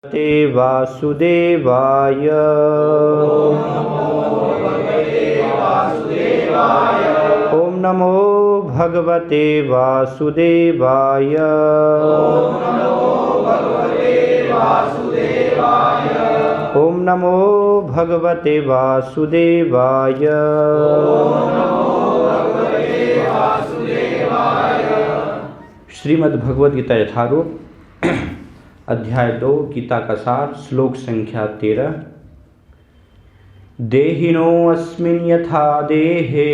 ते वासुदेवाय। ओम नमो भगवते वासुदेवाय। ओम नमो भगवते वासुदेवाय। श्रीमद् भगवद गीता यथारूप अध्याय 2 गीता का सार श्लोक संख्या 13। देहिनोऽस्मिन् यथा देहे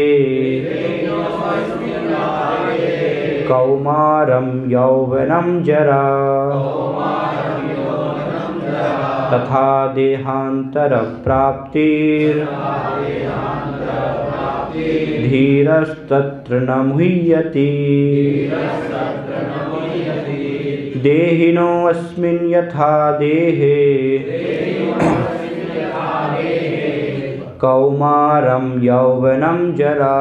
कौमारं यौवनं जरा तथा देहान्तरप्राप्तिर्धीरस्तत्र न मुह्यति। देहिनोऽस्मिन् यथा देहे कौमारं यौवनं जरा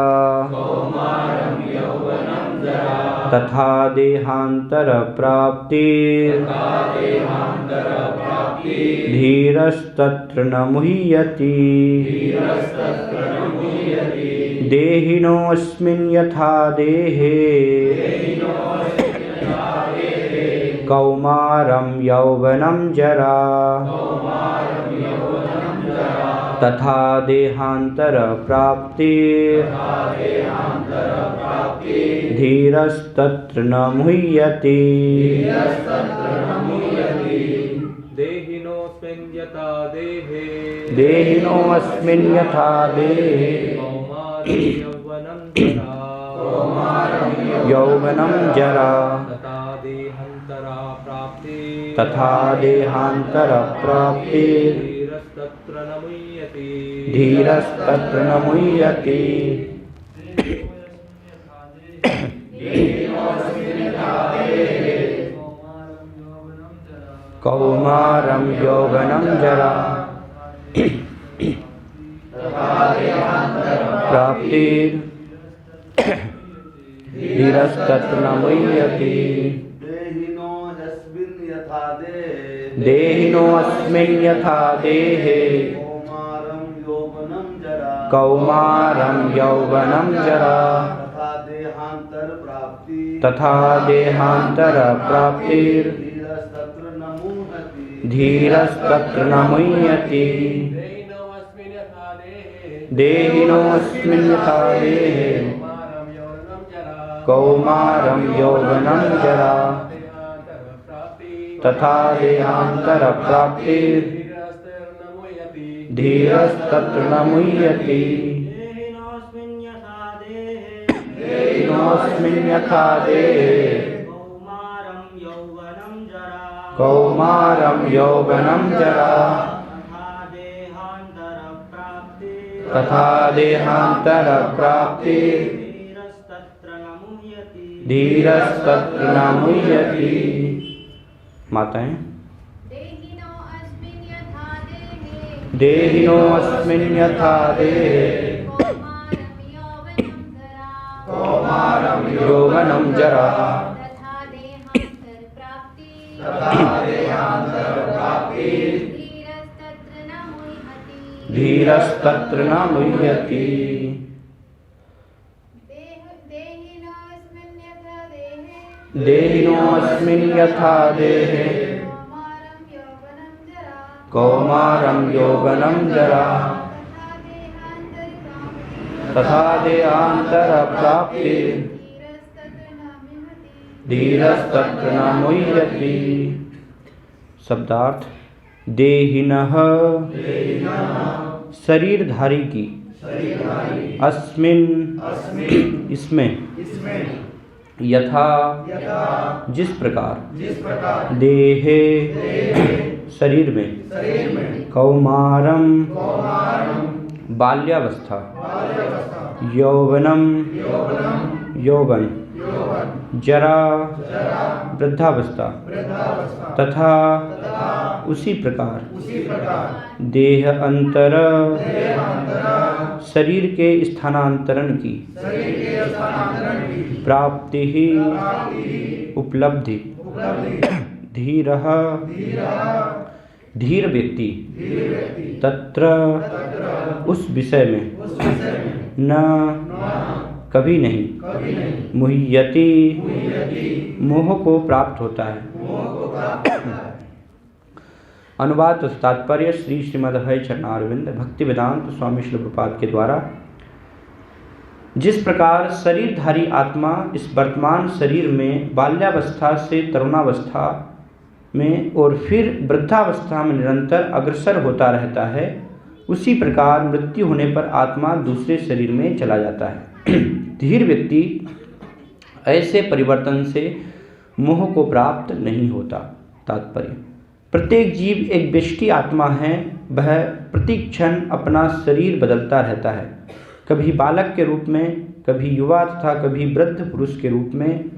तथा देहान्तरप्राप्तिर्धीरस्तत्र न मुह्यति। देहिनोऽस्मिन् यथा देहे कौमारं यौवनं जरा तथा देहान्तरप्राप्तिर्धीरस्तत्र न मुह्यति। देहिनोऽस्मिन् यथा देहे देहिनोऽस्मिन् यथा देहे यौवनं जरा तथा देहान्तरप्राप्तिर्धीरस्तत्र न मुह्यति। कौमारं यौवनं जरा प्राप्तिर्धीरस्तत्र न मुह्यति। देहिनोऽस्मिन् यथा देहे कौमारं यौवनं जरा तथा देहान्तरप्राप्तिर्धीरस्तत्र न मुह्यति। देहिनोऽस्मिन् यथा देहे कौमारं यौवनं जरा तथा देहान्तरप्राप्तिर्धीरस्तत्र न मुह्यति। देहिनोऽस्मिन् यथा देहे कौमारं यौवनं जरा तथा देहान्तरप्राप्तिर्धीरस्तत्र न मुह्यति। माताएं, देहिनोऽस्मिन् यथा देहे कौमारं यौवनं जरा धीरस्तत्र न मुह्यति। देहिनोऽस्मिन् यथा देहे कौमारं यौवनं जरा तथा देहान्तरप्राप्तिर्धीरस्तत्र न मुह्यति। शब्दार्थ: देहिनः शरीरधारी की, अस्मिन् इसमें, यथा जिस प्रकार, देहे शरीर में, कौमारम बाल्यावस्था, यौवनम यौवन, जरा वृद्धावस्था, तथा उसी प्रकार देह अंतर शरीर के स्थानांतरण की, प्राप्ति ही उपलब्धि, धीरः धीर व्यक्ति तत्र उस विषय में न कभी नहीं मुह्यति मोह को प्राप्त होता है। अनुवाद तथा तात्पर्य श्री श्रीमद्भय चरणारविंद भक्ति वेदांत स्वामी श्रील प्रभुपाद के द्वारा। जिस प्रकार शरीरधारी आत्मा इस वर्तमान शरीर में बाल्यावस्था से तरुणावस्था में और फिर वृद्धावस्था में निरंतर अग्रसर होता रहता है, उसी प्रकार मृत्यु होने पर आत्मा दूसरे शरीर में चला जाता है। धीर व्यक्ति ऐसे परिवर्तन से मोह को प्राप्त नहीं होता। तात्पर्य: प्रत्येक जीव एक व्यष्टि आत्मा है। वह प्रति क्षण अपना शरीर बदलता रहता है, कभी बालक के रूप में, कभी युवा तथा कभी वृद्ध पुरुष के रूप में।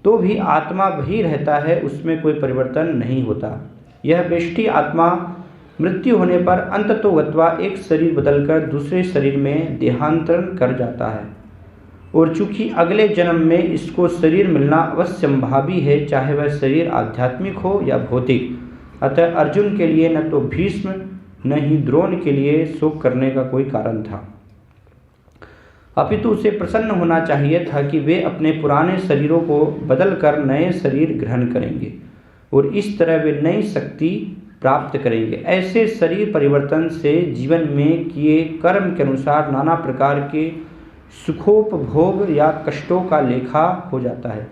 तो भी आत्मा वही रहता है, उसमें कोई परिवर्तन नहीं होता। यह व्यष्टि आत्मा मृत्यु होने पर अंततोगत्वा एक शरीर बदलकर दूसरे शरीर में देहांतरण कर जाता है, और चूंकि अगले जन्म में इसको शरीर मिलना अवश्यंभावी है, चाहे वह शरीर आध्यात्मिक हो या भौतिक। अतः अर्जुन के लिए न तो भीष्म न ही द्रोण के लिए शोक करने का कोई कारण था, अपितु उसे प्रसन्न होना चाहिए था कि वे अपने पुराने शरीरों को बदलकर नए शरीर ग्रहण करेंगे और इस तरह वे नई शक्ति प्राप्त करेंगे। ऐसे शरीर परिवर्तन से जीवन में किए कर्म के अनुसार नाना प्रकार के सुखोपभोग या कष्टों का लेखा हो जाता है।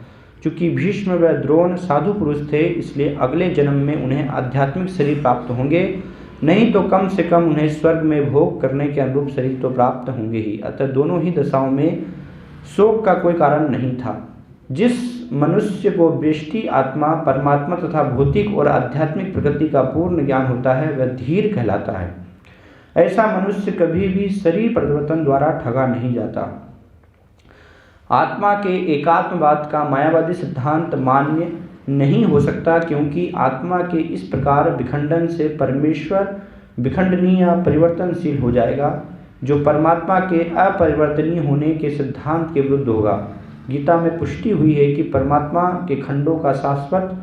चूँकि भीष्म व द्रोण साधु पुरुष थे, इसलिए अगले जन्म में उन्हें आध्यात्मिक शरीर प्राप्त होंगे, नहीं तो कम से कम उन्हें स्वर्ग में भोग करने के अनुरूप शरीर तो प्राप्त होंगे ही। अतः दोनों ही दशाओं में शोक का कोई कारण नहीं था। जिस मनुष्य को व्यष्टि आत्मा, परमात्मा तथा भौतिक और आध्यात्मिक प्रकृति का पूर्ण ज्ञान होता है, वह धीर कहलाता है। ऐसा मनुष्य कभी भी शरीर परिवर्तन द्वारा ठगा नहीं जाता। आत्मा के एकात्मवाद का मायावादी सिद्धांत मान्य नहीं हो सकता, क्योंकि आत्मा के इस प्रकार विखंडन से परमेश्वर विखंडनीय या परिवर्तनशील हो जाएगा, जो परमात्मा के अपरिवर्तनीय होने के सिद्धांत के विरुद्ध होगा। गीता में पुष्टि हुई है कि परमात्मा के खंडों का शाश्वत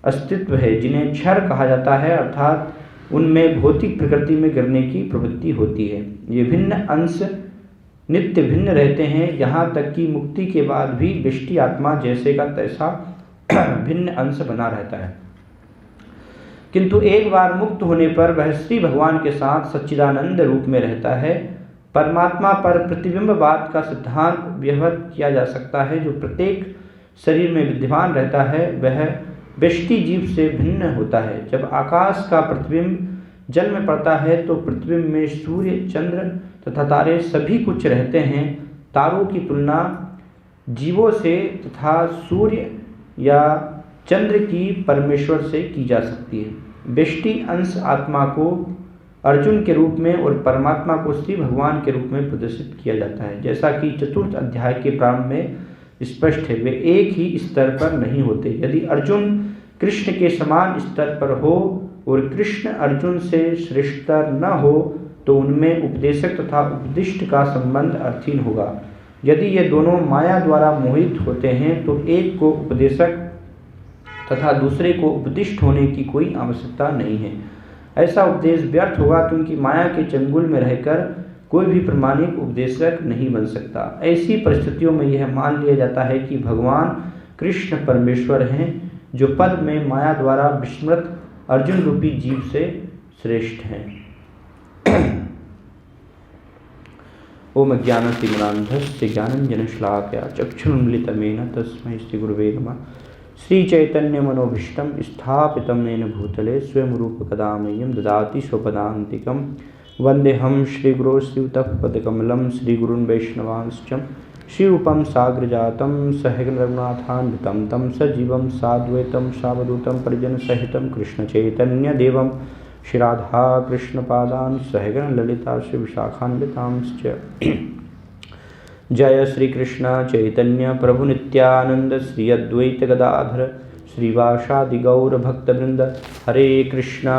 अस्तित्व है, जिन्हें क्षर कहा जाता है, अर्थात उनमें भौतिक प्रकृति में गिरने की प्रवृत्ति होती है। ये भिन्न अंश नित्य भिन्न रहते हैं, यहाँ तक कि मुक्ति के बाद भी व्यष्टि आत्मा जैसे का तैसा भिन्न अंश बना रहता है। किंतु एक बार मुक्त होने पर वह श्री भगवान के साथ सच्चिदानंद रूप में रहता है। परमात्मा पर प्रतिबिंबवाद का सिद्धांत व्यवहार किया जा सकता है, जो प्रत्येक शरीर में विद्यमान रहता है, वह व्यष्टि जीव से भिन्न होता है। जब आकाश का प्रतिबिंब जल में पड़ता है तो प्रतिबिंब में सूर्य, चंद्र तथा तारे सभी कुछ रहते हैं। तारों की तुलना जीवों से तथा सूर्य या चंद्र की परमेश्वर से की जा सकती है। व्यष्टि अंश आत्मा को अर्जुन के रूप में और परमात्मा को श्री भगवान के रूप में प्रदर्शित किया जाता है। जैसा कि चतुर्थ अध्याय के प्रारंभ में स्पष्ट है, वे एक ही स्तर पर नहीं होते। यदि अर्जुन कृष्ण के समान स्तर पर हो और कृष्ण अर्जुन से श्रेष्ठतर न हो, तो उनमें उपदेशक तथा उपदिष्ट का संबंध अर्थहीन होगा। यदि ये दोनों माया द्वारा मोहित होते हैं, तो एक को उपदेशक तथा दूसरे को उपदिष्ट होने की कोई आवश्यकता नहीं है। ऐसा उपदेश व्यर्थ होगा, क्योंकि माया के चंगुल में रहकर कोई भी प्रामाणिक उपदेशक नहीं बन सकता। ऐसी परिस्थितियों में यह मान लिया जाता है कि भगवान कृष्ण परमेश्वर हैं, जो पद में माया द्वारा विस्मृत अर्जुन रूपी जीव से श्रेष्ठ हैं। ओम ज्ञानतिमिरान्धस्य ज्ञानञ्जनशलाकया चक्षुरुन्मिलितमेन तस्मै श्रीगुरुवे नमः। श्रीचैतन्यमनोभीष्टं स्थापितं येन भूतले स्वयं रूपकदा मह्यं ददाति स्वपदान्तिकं। वन्देऽहं श्रीगुरो श्रीयुतपदकमलं श्रीगुरून् वैष्णवांश्च श्रीरूपं साग्रजातं सहगण रघुनाथान्वितं तं सजीवं साद्वैतं सावधूतं परिजनसहितं कृष्णचैतन्यदेवं श्रीराधा कृष्णपादान् सहगण ललिता श्रीविशाखान्वितांश्च। जय श्री कृष्ण चैतन्य प्रभु नित्यानंद श्री अद्वैत गदाधर श्रीवासादि गौर भक्तवृंद। हरे कृष्णा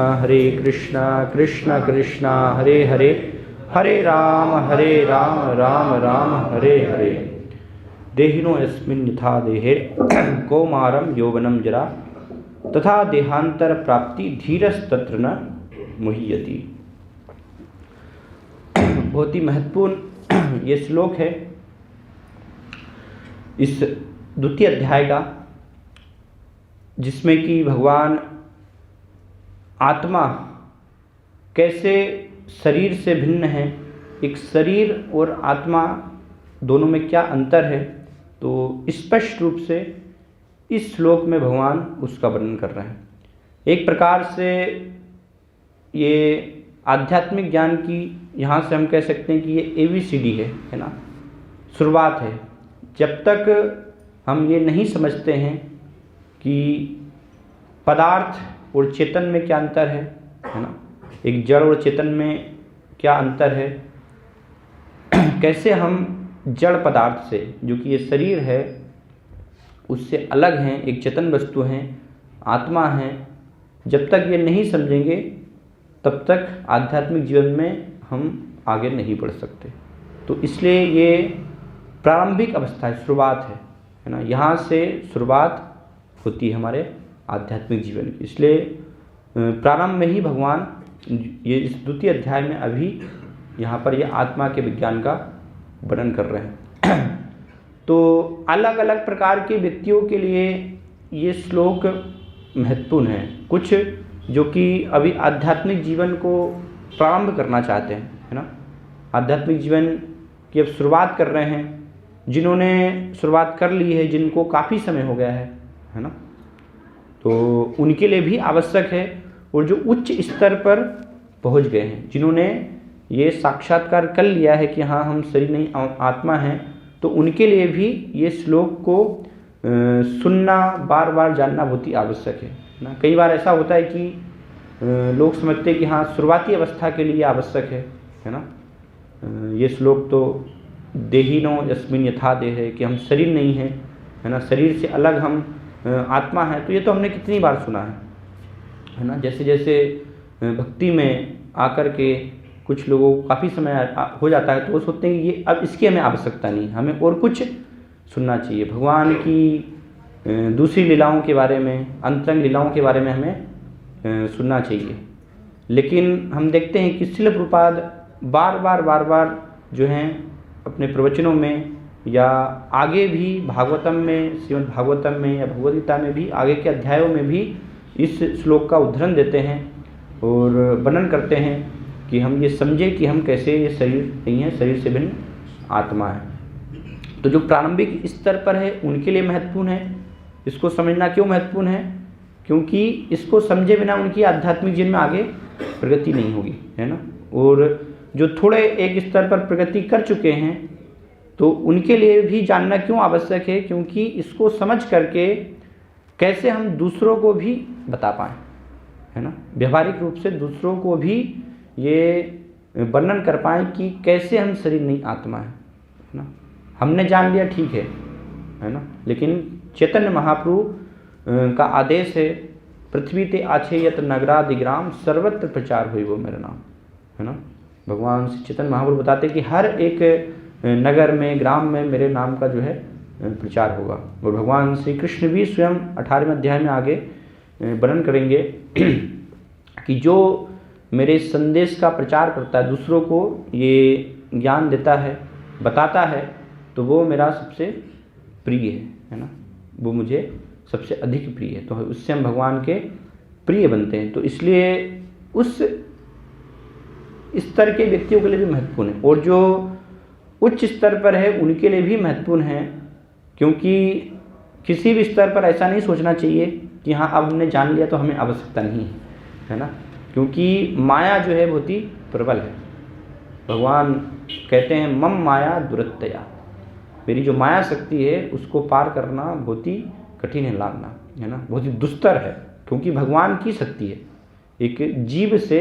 कृष्ण कृष्ण हरे हरे, हरे राम राम राम हरे हरे। देहिनो यस्मिन् यथा देहे कौमारं यौवनं जरा तथा देहांतर प्राप्ति धीरस्तत्र न मुह्यति। बहुत ही महत्वपूर्ण ये श्लोक है इस द्वितीय अध्याय का, जिसमें कि भगवान आत्मा कैसे शरीर से भिन्न है, एक शरीर और आत्मा दोनों में क्या अंतर है, तो स्पष्ट रूप से इस श्लोक में भगवान उसका वर्णन कर रहे हैं। एक प्रकार से ये आध्यात्मिक ज्ञान की, यहाँ से हम कह सकते हैं कि ये ABCD है ना, शुरुआत है। जब तक हम ये नहीं समझते हैं कि पदार्थ और चेतन में क्या अंतर है ना, एक जड़ और चेतन में क्या अंतर है, कैसे हम जड़ पदार्थ से, जो कि ये शरीर है, उससे अलग हैं, एक चेतन वस्तु हैं, आत्मा हैं, जब तक ये नहीं समझेंगे तब तक आध्यात्मिक जीवन में हम आगे नहीं बढ़ सकते। तो इसलिए ये प्रारंभिक अवस्था है, शुरुआत है ना, यहाँ से शुरुआत होती है हमारे आध्यात्मिक जीवन की। इसलिए प्रारंभ में ही भगवान ये इस द्वितीय अध्याय में अभी यहाँ पर ये आत्मा के विज्ञान का वर्णन कर रहे हैं। तो अलग अलग प्रकार के व्यक्तियों के लिए ये श्लोक महत्वपूर्ण है। कुछ जो कि अभी आध्यात्मिक जीवन को प्रारंभ करना चाहते हैं, है ना, आध्यात्मिक जीवन की अब शुरुआत कर रहे हैं, जिन्होंने शुरुआत कर ली है, जिनको काफ़ी समय हो गया है ना, तो उनके लिए भी आवश्यक है। और जो उच्च स्तर पर पहुंच गए हैं, जिन्होंने ये साक्षात्कार कर लिया है कि हाँ हम शरीर नहीं आत्मा हैं, तो उनके लिए भी ये श्लोक को सुनना, बार बार जानना बहुत ही आवश्यक है ना। कई बार ऐसा होता है कि लोग समझते हैं कि हाँ शुरुआती अवस्था के लिए आवश्यक है ना, ये श्लोक तो देहिनो यस्मिन् यथा देह है कि हम शरीर नहीं हैं, है ना, शरीर से अलग हम आत्मा है। तो ये तो हमने कितनी बार सुना है ना। जैसे जैसे भक्ति में आकर के कुछ लोगों को काफ़ी समय हो जाता है तो वो सोचते हैं कि ये अब इसकी हमें आवश्यकता नहीं, हमें और कुछ सुनना चाहिए, भगवान की दूसरी लीलाओं के बारे में, अंतरंग लीलाओं के बारे में हमें सुनना चाहिए। लेकिन हम देखते हैं कि श्रील प्रभुपाद बार बार जो हैं अपने प्रवचनों में या आगे भी भागवतम में, श्रीमद् भागवतम में या भगवद गीता में भी आगे के अध्यायों में भी इस श्लोक का उद्धरण देते हैं और वर्णन करते हैं कि हम ये समझे कि हम कैसे ये शरीर नहीं है, शरीर से भिन्न आत्मा है। तो जो प्रारंभिक स्तर पर है उनके लिए महत्वपूर्ण है। इसको समझना क्यों महत्वपूर्ण है? क्योंकि इसको समझे बिना उनकी आध्यात्मिक जीवन में आगे प्रगति नहीं होगी, है ना। और जो थोड़े एक स्तर पर प्रगति कर चुके हैं तो उनके लिए भी जानना क्यों आवश्यक है, क्योंकि इसको समझ करके कैसे हम दूसरों को भी बता पाएँ, है ना, व्यवहारिक रूप से दूसरों को भी ये वर्णन कर पाएँ कि कैसे हम शरीर नहीं आत्मा है ना। हमने जान लिया ठीक है ना, लेकिन चैतन्य महाप्रभु का आदेश है, पृथ्वी ते आछे यत नगरादिग्राम सर्वत्र प्रचार हुई वो मेरा नाम, है ना। भगवान श्री चैतन्य महाप्रभु बताते हैं कि हर एक नगर में, ग्राम में मेरे नाम का जो है प्रचार होगा। और भगवान श्री कृष्ण भी स्वयं 18वें अध्याय में आगे वर्णन करेंगे कि जो मेरे संदेश का प्रचार करता है, दूसरों को ये ज्ञान देता है, बताता है, तो वो मेरा सबसे प्रिय है ना, वो मुझे सबसे अधिक प्रिय है। तो उससे हम भगवान के प्रिय बनते हैं। तो इसलिए उस स्तर के व्यक्तियों के लिए भी महत्वपूर्ण है, और जो उच्च स्तर पर है उनके लिए भी महत्वपूर्ण है। क्योंकि किसी भी स्तर पर ऐसा नहीं सोचना चाहिए कि हाँ अब हमने जान लिया तो हमें आवश्यकता नहीं है ना। क्योंकि माया जो है बहुत ही प्रबल है। भगवान कहते हैं मम माया दुरत्तया, मेरी जो माया शक्ति है उसको पार करना बहुत ही कठिन है, लांघना, है ना, बहुत ही दुस्तर है। क्योंकि भगवान की शक्ति है, एक जीव से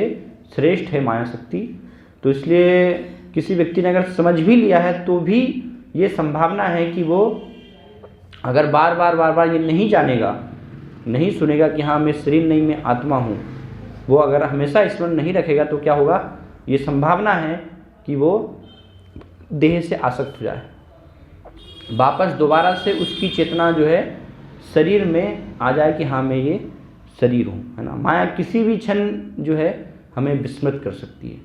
श्रेष्ठ है माया शक्ति। तो इसलिए किसी व्यक्ति ने अगर समझ भी लिया है तो भी ये संभावना है कि वो अगर बार बार ये नहीं जानेगा, नहीं सुनेगा कि हाँ मैं शरीर नहीं, मैं आत्मा हूँ, वो अगर हमेशा स्मरण नहीं रखेगा तो क्या होगा, ये संभावना है कि वो देह से आसक्त हो जाए, वापस दोबारा से उसकी चेतना जो है शरीर में आ जाए कि हाँ मैं ये शरीर हों, है ना। माया किसी भी क्षण जो है हमें विस्मृत कर सकती है।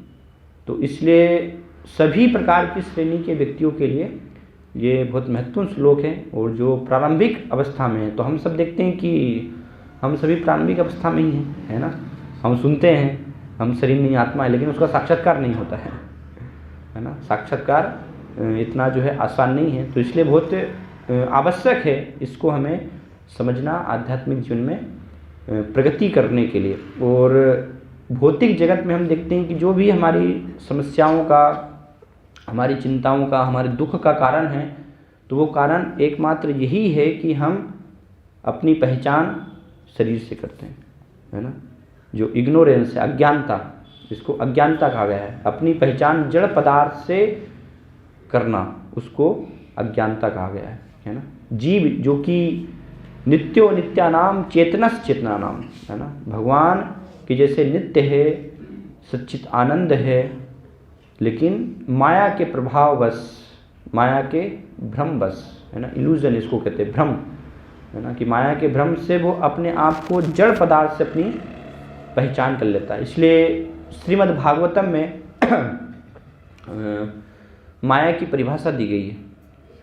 तो इसलिए सभी प्रकार की श्रेणी के व्यक्तियों के लिए ये बहुत महत्वपूर्ण श्लोक है। और जो प्रारंभिक अवस्था में है, तो हम सब देखते हैं कि हम सभी प्रारंभिक अवस्था में ही हैं, है ना। हम सुनते हैं हम शरीर नहीं आत्मा है, लेकिन उसका साक्षात्कार नहीं होता है ना। साक्षात्कार इतना जो है आसान नहीं है। तो इसलिए बहुत आवश्यक है इसको हमें समझना आध्यात्मिक जीवन में प्रगति करने के लिए। और भौतिक जगत में हम देखते हैं कि जो भी हमारी समस्याओं का, हमारी चिंताओं का, हमारे दुख का कारण है, तो वो कारण एकमात्र यही है कि हम अपनी पहचान शरीर से करते हैं, है ना। जो इग्नोरेंस है, अज्ञानता, जिसको अज्ञानता कहा गया है, अपनी पहचान जड़ पदार्थ से करना, उसको अज्ञानता कहा गया है ना। जीव जो कि नित्यो नित्यानाम चेतनस चेतनानाम, है ना। भगवान की जैसे नित्य है, सच्चित आनंद है, लेकिन माया के प्रभाववश, माया के भ्रमवश, है ना, इल्यूजन इसको कहते हैं, भ्रम, है ना, कि माया के भ्रम से वो अपने आप को जड़ पदार्थ से अपनी पहचान कर लेता है। इसलिए श्रीमद् भागवतम में माया की परिभाषा दी गई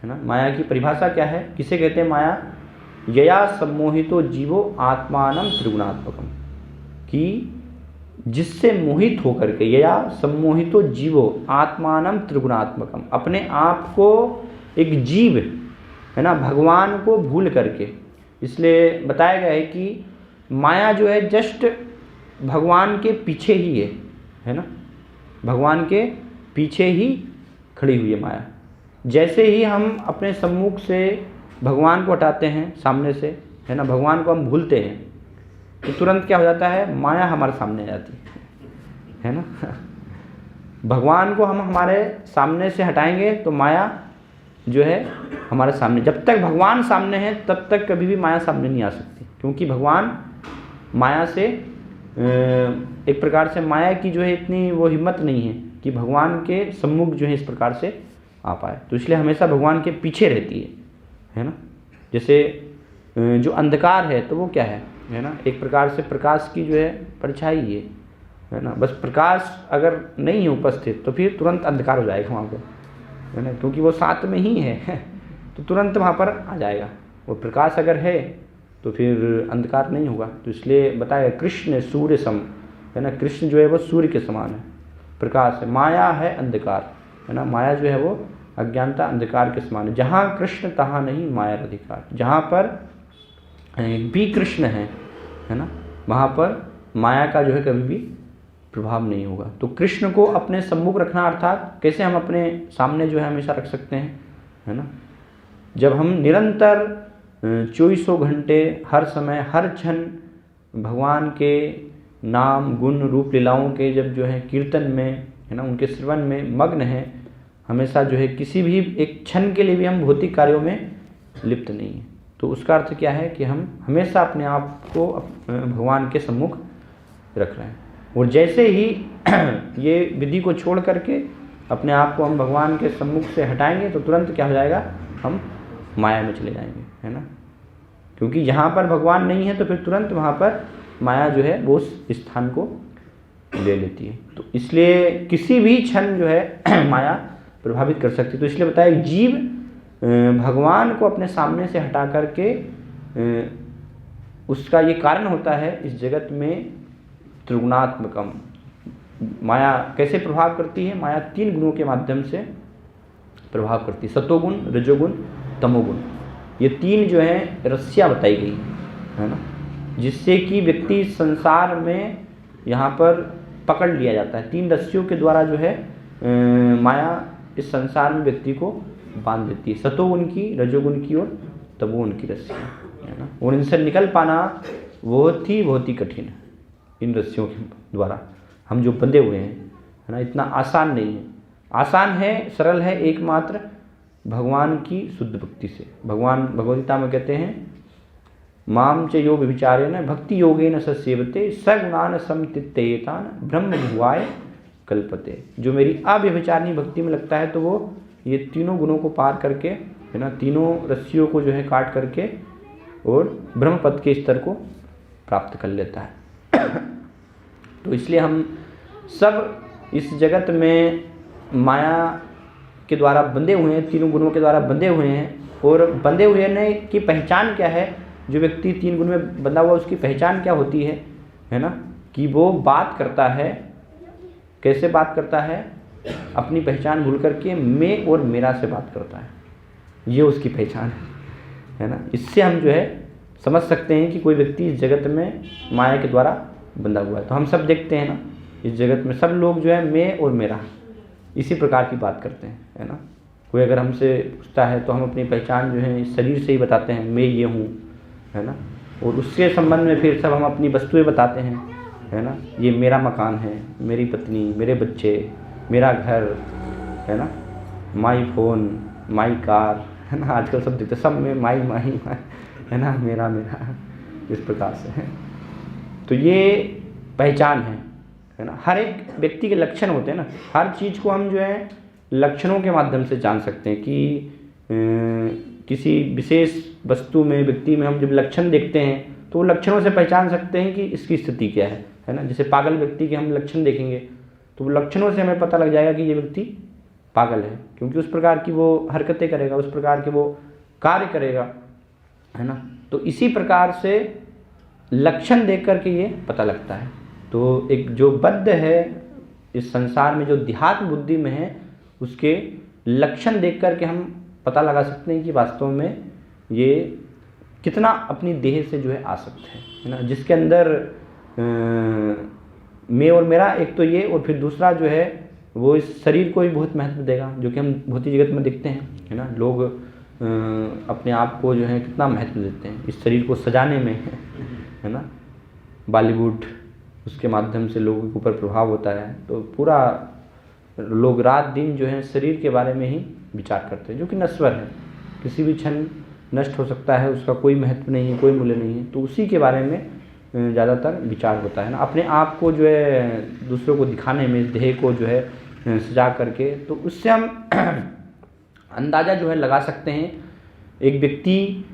है ना। माया की परिभाषा क्या है, किसे कहते हैं माया? यया सम्मोहितो जीवो आत्मानं त्रिगुणात्मकम, कि जिससे मोहित होकर के, यया सम्मोहितो जीवो आत्मानं त्रिगुणात्मकम, अपने आप को एक जीव, है ना, भगवान को भूल करके। इसलिए बताया गया है कि माया जो है जस्ट भगवान के पीछे ही है ना, भगवान के पीछे ही खड़ी हुई है माया। जैसे ही हम अपने सम्मुख से भगवान को हटाते हैं सामने से, है ना, भगवान को हम भूलते हैं, तो तुरंत क्या हो जाता है, माया हमारे सामने आ जाती है ना। भगवान को हम हमारे सामने से हटाएंगे तो माया जो है हमारे सामने, जब तक भगवान सामने है तब तक कभी भी माया सामने नहीं आ सकती, क्योंकि भगवान माया से एक प्रकार से माया की जो है इतनी वो हिम्मत नहीं है कि भगवान के सम्मुख जो है इस प्रकार से आ पाए। तो इसलिए हमेशा भगवान के पीछे रहती है ना। जैसे जो अंधकार है तो वो क्या है ना, एक प्रकार से प्रकाश की जो है परछाई है ना। बस प्रकाश अगर नहीं है उपस्थित तो फिर तुरंत अंधकार हो जाएगा वहाँ पर, है ना, क्योंकि वो साथ में ही है तो तुरंत वहाँ पर आ जाएगा। वो प्रकाश अगर है तो फिर अंधकार नहीं होगा। तो इसलिए बताया कृष्ण सूर्य सम, है ना, कृष्ण जो है वो सूर्य के समान है, प्रकाश है। माया है अंधकार, है ना, माया जो है वो अज्ञानता अंधकार के समान है। जहाँ कृष्ण तहाँ नहीं माया अधिकार, जहाँ पर भी कृष्ण है ना, वहाँ पर माया का जो है कभी भी प्रभाव नहीं होगा। तो कृष्ण को अपने सम्मुख रखना, अर्थात कैसे हम अपने सामने जो है हमेशा रख सकते हैं, है ना, जब हम निरंतर 24 घंटे हर समय हर क्षण भगवान के नाम गुण रूप लीलाओं के जब जो है कीर्तन में, है ना, उनके श्रवण में मग्न है, हमेशा जो है किसी भी एक क्षण के लिए भी हम भौतिक कार्यों में लिप्त नहीं है। तो उसका अर्थ क्या है कि हम हमेशा अपने आप को भगवान के सम्मुख रख रहे हैं। और जैसे ही ये विधि को छोड़ करके अपने आप को हम भगवान के सम्मुख से हटाएंगे तो तुरंत क्या हो जाएगा, हम माया में चले जाएंगे, है ना। क्योंकि यहाँ पर भगवान नहीं है तो फिर तुरंत वहाँ पर माया जो है वो उस स्थान को ले लेती है। तो इसलिए किसी भी क्षण जो है माया प्रभावित कर सकती है। तो इसलिए बताया जीव भगवान को अपने सामने से हटा करके उसका ये कारण होता है इस जगत में त्रिगुणात्मकम। माया कैसे प्रभाव करती है? माया 3 गुणों के माध्यम से प्रभाव करती है, सतोगुण, रजोगुण, तमोगुण। ये 3 जो है रस्सियाँ बताई गई है ना, जिससे कि व्यक्ति संसार में यहाँ पर पकड़ लिया जाता है। 3 रस्सियों के द्वारा जो है माया इस संसार में व्यक्ति को बांध देती है, सतोगुण की, रजोगुण की और तमोगुण की रस्सियाँ, है ना। और इनसे निकल पाना बहुत ही कठिन है। इन रस्सियों के द्वारा हम जो बंधे हुए हैं, है ना, इतना आसान नहीं है। आसान है, सरल है एकमात्र भगवान की शुद्ध भक्ति से। भगवान भगवद्गीता में कहते हैं माम च यो व्यभिचारेण भक्ति योगेन स सेवते सगुणान समतित्येतान ब्रह्म भुवाय कल्पते। जो मेरी अव्यभिचारिणी भक्ति में लगता है तो वो ये 3 गुणों को पार करके, है ना, 3 रस्सियों को जो है काट करके और ब्रह्म पद के स्तर को प्राप्त कर लेता है। तो इसलिए हम सब इस जगत में माया के द्वारा बंधे हुए हैं, तीनों गुणों के द्वारा बंधे हुए हैं। और बंधे हुए ने की पहचान क्या है? जो व्यक्ति तीन गुण में बंधा हुआ उसकी पहचान क्या होती है ना, कि वो बात करता है। कैसे बात करता है? अपनी पहचान भूल करके मैं और मेरा से बात करता है, ये उसकी पहचान है ना। इससे हम जो है समझ सकते हैं कि कोई व्यक्ति इस जगत में माया के द्वारा बंधा हुआ है। तो हम सब देखते हैं ना, इस जगत में सब लोग जो है मैं और मेरा इसी प्रकार की बात करते हैं, है ना। कोई अगर हमसे पूछता है तो हम अपनी पहचान जो है इस शरीर से ही बताते हैं, मैं ये हूँ, है ना। और उसके संबंध में फिर सब हम अपनी वस्तुएं बताते हैं, है ना। ये मेरा मकान है, मेरी पत्नी, मेरे बच्चे, मेरा घर, है ना, माई फ़ोन, माई कार, है ना। आजकल सब देखते सब में माई, है ना, मेरा इस प्रकार से है। तो ये पहचान है ना। हर एक व्यक्ति के लक्षण होते हैं ना, हर चीज़ को हम जो है लक्षणों के माध्यम से जान सकते हैं कि किसी विशेष वस्तु में, व्यक्ति में हम जब लक्षण देखते हैं तो वो लक्षणों से पहचान सकते हैं कि इसकी स्थिति क्या है ना। जैसे पागल व्यक्ति के हम लक्षण देखेंगे तो वो लक्षणों से हमें पता लग जाएगा कि ये व्यक्ति पागल है, क्योंकि उस प्रकार की वो हरकतें करेगा, उस प्रकार के वो कार्य करेगा, है ना। तो इसी प्रकार से लक्षण देख करके ये पता लगता है। तो एक जो बद्ध है इस संसार में, जो देहात्म बुद्धि में है, उसके लक्षण देख करके हम पता लगा सकते हैं कि वास्तव में ये कितना अपनी देह से जो है आसक्त है ना। जिसके अंदर मैं और मेरा, एक तो ये, और फिर दूसरा जो है वो इस शरीर को ही बहुत महत्व देगा, जो कि हम भौतिक जगत में देखते हैं, है ना। लोग अपने आप को जो है कितना महत्व देते हैं इस शरीर को सजाने में, है ना। बॉलीवुड उसके माध्यम से लोगों के ऊपर प्रभाव होता है, तो पूरा लोग रात दिन जो है शरीर के बारे में ही विचार करते हैं, जो कि नश्वर है, किसी भी क्षण नष्ट हो सकता है, उसका कोई महत्व नहीं है, कोई मूल्य नहीं है। तो उसी के बारे में ज़्यादातर विचार होता है ना। अपने आप को जो है दूसरों को दिखाने में, इस देह को जो है सजा करके, तो उससे हम अंदाज़ा जो है लगा सकते हैं एक व्यक्ति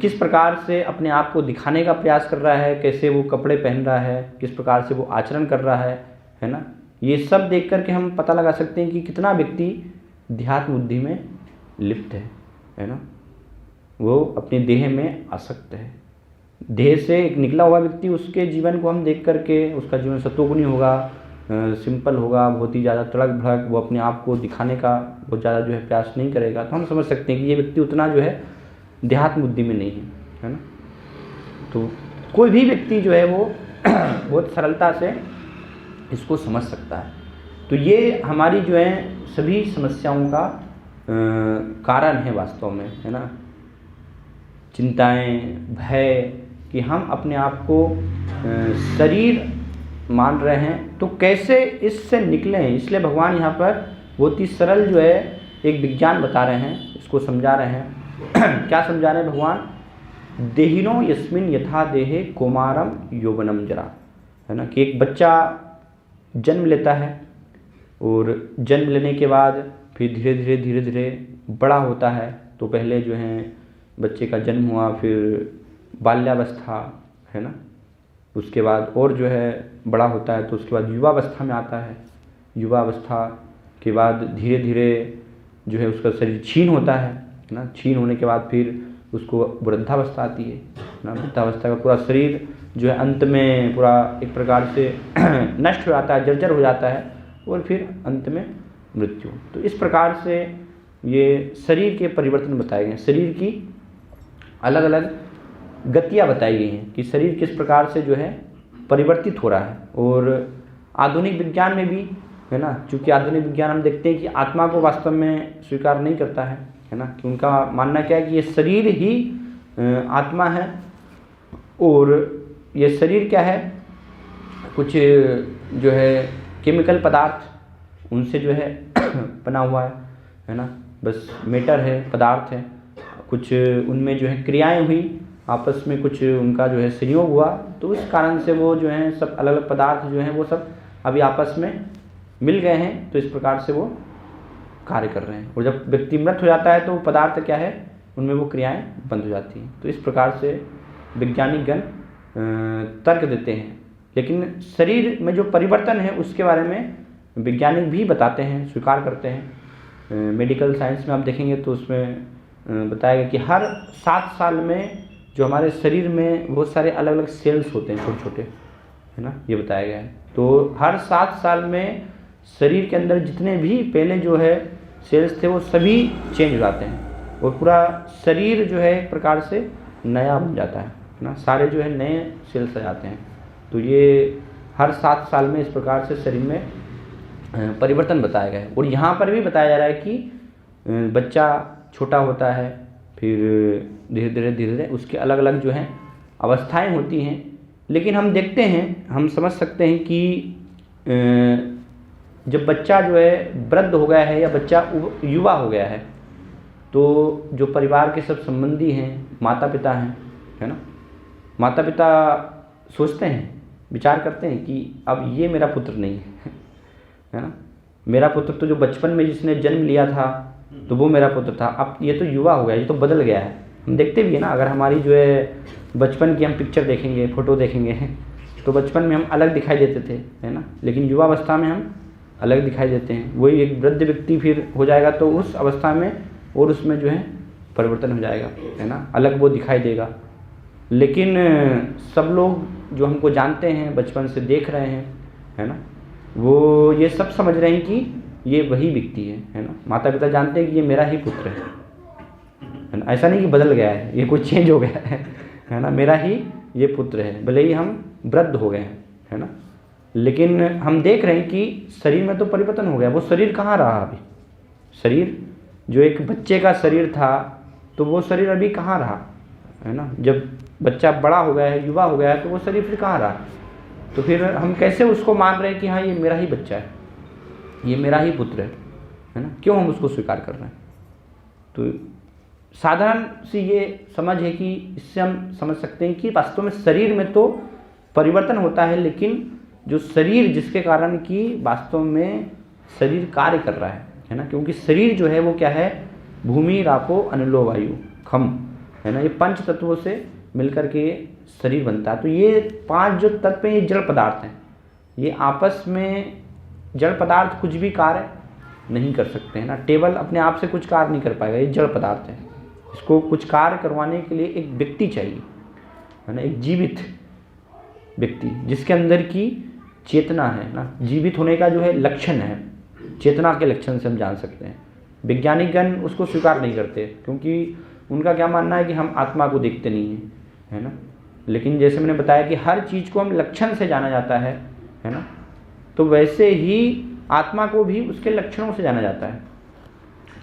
किस प्रकार से अपने आप को दिखाने का प्रयास कर रहा है, कैसे वो कपड़े पहन रहा है, किस प्रकार से वो आचरण कर रहा है ना। ये सब देख करके हम पता लगा सकते हैं कि कितना व्यक्ति देहात्म बुद्धि में लिप्त है ना। वो अपने देह में आसक्त है। देह से एक निकला हुआ व्यक्ति, उसके जीवन को हम देख करके, उसका जीवन सत्वगुणी होगा, सिंपल होगा, बहुत ही ज़्यादा तड़क भड़क, वो अपने आप को दिखाने का बहुत ज़्यादा जो है प्रयास नहीं करेगा, तो हम समझ सकते हैं कि ये व्यक्ति उतना जो है देहात्म बुद्धि में नहीं है ना। तो कोई भी व्यक्ति जो है वो बहुत सरलता से इसको समझ सकता है। तो ये हमारी जो है सभी समस्याओं का कारण है वास्तव में, है ना। चिंताएं, भय, कि हम अपने आप को शरीर मान रहे हैं, तो कैसे इससे निकलें। इसलिए भगवान यहाँ पर बहुत ही सरल जो है एक विज्ञान बता रहे हैं, इसको समझा रहे हैं। क्या समझा रहे हैं भगवान? देहिनो यस्मिन यथा देहे कौमारम यौवनम जरा, है ना। कि एक बच्चा जन्म लेता है और जन्म लेने के बाद फिर धीरे धीरे बड़ा होता है। तो पहले जो है बच्चे का जन्म हुआ, फिर बाल्यावस्था, है ना। उसके बाद और जो है बड़ा होता है, तो उसके बाद युवावस्था में आता है। युवावस्था के बाद धीरे धीरे जो है उसका शरीर क्षीण होता है ना। क्षीण होने के बाद फिर उसको वृद्धावस्था आती है ना। वृद्धावस्था का पूरा शरीर जो है अंत में पूरा एक प्रकार से नष्ट हो जाता है, जर्जर हो जाता है, और फिर अंत में मृत्यु। तो इस प्रकार से ये शरीर के परिवर्तन बताए गए, शरीर की अलग अलग गतियाँ बताई गई हैं कि शरीर किस प्रकार से जो है परिवर्तित हो रहा है। और आधुनिक विज्ञान में भी, है ना, चूँकि आधुनिक विज्ञान हम देखते हैं कि आत्मा को वास्तव में स्वीकार नहीं करता है ना। कि उनका मानना क्या है कि ये शरीर ही आत्मा है, और ये शरीर क्या है, कुछ जो है केमिकल पदार्थ उनसे जो है बना हुआ है ना। बस मैटर है, पदार्थ है, कुछ उनमें जो है क्रियाएं हुई, आपस में कुछ उनका जो है संयोग हुआ, तो उस कारण से वो जो है सब अलग अलग पदार्थ जो हैं वो सब अभी आपस में मिल गए हैं। तो इस प्रकार से वो कार्य कर रहे हैं, और जब व्यक्ति मृत हो जाता है तो पदार्थ क्या है, उनमें वो क्रियाएं बंद हो जाती हैं। तो इस प्रकार से वैज्ञानिक गण तर्क देते हैं, लेकिन शरीर में जो परिवर्तन है उसके बारे में वैज्ञानिक भी बताते हैं, स्वीकार करते हैं। मेडिकल साइंस में आप देखेंगे तो उसमें बताया गया कि हर 7 साल में जो हमारे शरीर में बहुत सारे अलग अलग सेल्स होते हैं, छोटे छोटे, है ना, ये बताया गया है। तो हर 7 साल में शरीर के अंदर जितने भी पहले जो है सेल्स थे वो सभी चेंज हो जाते हैं और पूरा शरीर जो है एक प्रकार से नया बन जाता है ना, सारे जो है नए सेल्स आ जाते हैं। तो ये हर 7 साल में इस प्रकार से शरीर में परिवर्तन बताया गया है। और यहाँ पर भी बताया जा रहा है कि बच्चा छोटा होता है, फिर धीरे धीरे उसके अलग अलग जो हैं अवस्थाएं होती हैं, लेकिन हम देखते हैं, हम समझ सकते हैं कि जब बच्चा जो है वृद्ध हो गया है या बच्चा युवा हो गया है, तो जो परिवार के सब संबंधी हैं, माता पिता हैं, है ना, माता पिता सोचते हैं, विचार करते हैं कि अब ये मेरा पुत्र नहीं है ना, मेरा पुत्र तो जो बचपन में जिसने जन्म लिया था तो वो मेरा पुत्र था, अब ये तो युवा हो गया, ये तो बदल गया है। हम देखते भी है ना, अगर हमारी जो है बचपन की हम पिक्चर देखेंगे, फ़ोटो देखेंगे, तो बचपन में हम अलग दिखाई देते थे, है ना, लेकिन युवावस्था में हम अलग दिखाई देते हैं। वही एक वृद्ध व्यक्ति फिर हो जाएगा तो उस अवस्था में और उसमें जो है परिवर्तन हो जाएगा, है ना, अलग वो दिखाई देगा। लेकिन सब लोग जो हमको जानते हैं, बचपन से देख रहे हैं, है ना, वो ये सब समझ रहे हैं कि ये वही व्यक्ति है ना, माता पिता जानते हैं कि ये मेरा ही पुत्र है ना, ऐसा नहीं कि बदल गया है, ये कोई चेंज हो गया है ना, मेरा ही ये पुत्र है, भले ही हम वृद्ध हो गए हैं, है ना, लेकिन हम देख रहे हैं कि शरीर में तो परिवर्तन हो गया। वो शरीर कहाँ रहा अभी? शरीर जो एक बच्चे का शरीर था तो वो शरीर अभी कहाँ रहा, है ना, जब बच्चा बड़ा हो गया है, युवा हो गया है, तो वो शरीर फिर कहाँ रहा? तो फिर हम कैसे उसको मान रहे हैं कि हाँ ये मेरा ही बच्चा है, ये मेरा ही पुत्र है ना, क्यों हम उसको स्वीकार कर रहे हैं? तो साधारण सी ये समझ है कि इससे हम समझ सकते हैं कि वास्तव में शरीर में तो परिवर्तन होता है, लेकिन जो शरीर जिसके कारण कि वास्तव में शरीर कार्य कर रहा है ना, क्योंकि शरीर जो है वो क्या है, भूमि, रापो, अनिलो, वायु, खम, है ना, ये 5 तत्वों से मिलकर के शरीर बनता है। तो ये 5 जो तत्व हैं ये जड़ पदार्थ हैं, ये आपस में जड़ पदार्थ कुछ भी कार्य नहीं कर सकते हैं ना, टेबल अपने आप से कुछ कार्य नहीं कर पाएगा, ये जड़ पदार्थ है, इसको कुछ कार्य करवाने के लिए एक व्यक्ति चाहिए, है ना, एक जीवित व्यक्ति जिसके अंदर की चेतना है ना, जीवित होने का जो है लक्षण है, चेतना के लक्षण से हम जान सकते हैं। वैज्ञानिक गण उसको स्वीकार नहीं करते क्योंकि उनका क्या मानना है कि हम आत्मा को देखते नहीं हैं, है ना, लेकिन जैसे मैंने बताया कि हर चीज़ को हम लक्षण से जाना जाता है ना, तो वैसे ही आत्मा को भी उसके लक्षणों से जाना जाता है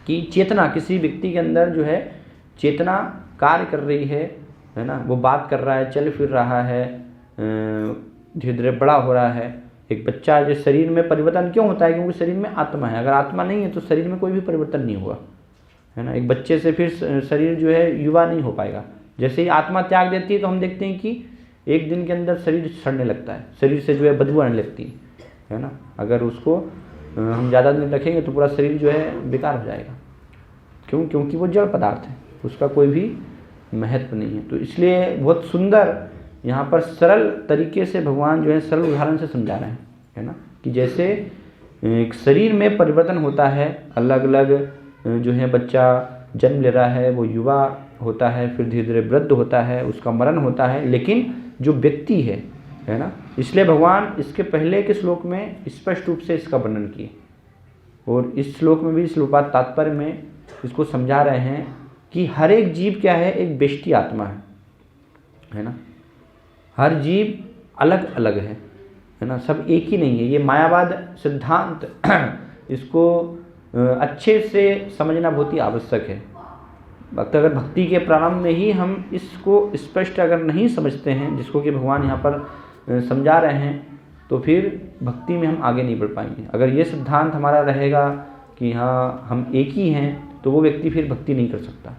कि चेतना, किसी व्यक्ति के अंदर जो है चेतना कार्य कर रही है ना, वो बात कर रहा है, चल फिर रहा है, धीरे धीरे बड़ा हो रहा है। एक बच्चा जो शरीर में परिवर्तन क्यों होता है? क्योंकि शरीर में आत्मा है, अगर आत्मा नहीं है तो शरीर में कोई भी परिवर्तन नहीं होगा, है ना। एक बच्चे से फिर शरीर जो है युवा नहीं हो पाएगा। जैसे ही आत्मा त्याग देती है तो हम देखते हैं कि एक दिन के अंदर शरीर सड़ने लगता है, शरीर से जो है बदबू आने लगती है ना। अगर उसको हम ज़्यादा दिन रखेंगे तो पूरा शरीर जो है बेकार हो जाएगा। क्यों? क्योंकि वो जड़ पदार्थ है, उसका कोई भी महत्व नहीं है। तो इसलिए बहुत सुंदर यहाँ पर सरल तरीके से भगवान जो है सरल उदाहरण से समझा रहे हैं, है ना, कि जैसे एक शरीर में परिवर्तन होता है, अलग अलग जो है बच्चा जन्म ले रहा है, वो युवा होता है, फिर धीरे धीरे वृद्ध होता है, उसका मरण होता है, लेकिन जो व्यक्ति है ना, इसलिए भगवान इसके पहले के श्लोक में स्पष्ट रूप से इसका वर्णन किए और इस श्लोक में भी श्लोकात तात्पर्य में इसको समझा रहे हैं कि हर एक जीव क्या है, एक व्यष्टि आत्मा है ना। हर जीव अलग अलग है ना, सब एक ही नहीं है। ये मायावाद सिद्धांत इसको अच्छे से समझना बहुत ही आवश्यक है। अगर भक्ति के प्रारंभ में ही हम इसको स्पष्ट अगर नहीं समझते हैं, जिसको कि भगवान यहाँ पर समझा रहे हैं, तो फिर भक्ति में हम आगे नहीं बढ़ पाएंगे। अगर ये सिद्धांत हमारा रहेगा कि हाँ हम एक ही हैं, तो वो व्यक्ति फिर भक्ति नहीं कर सकता,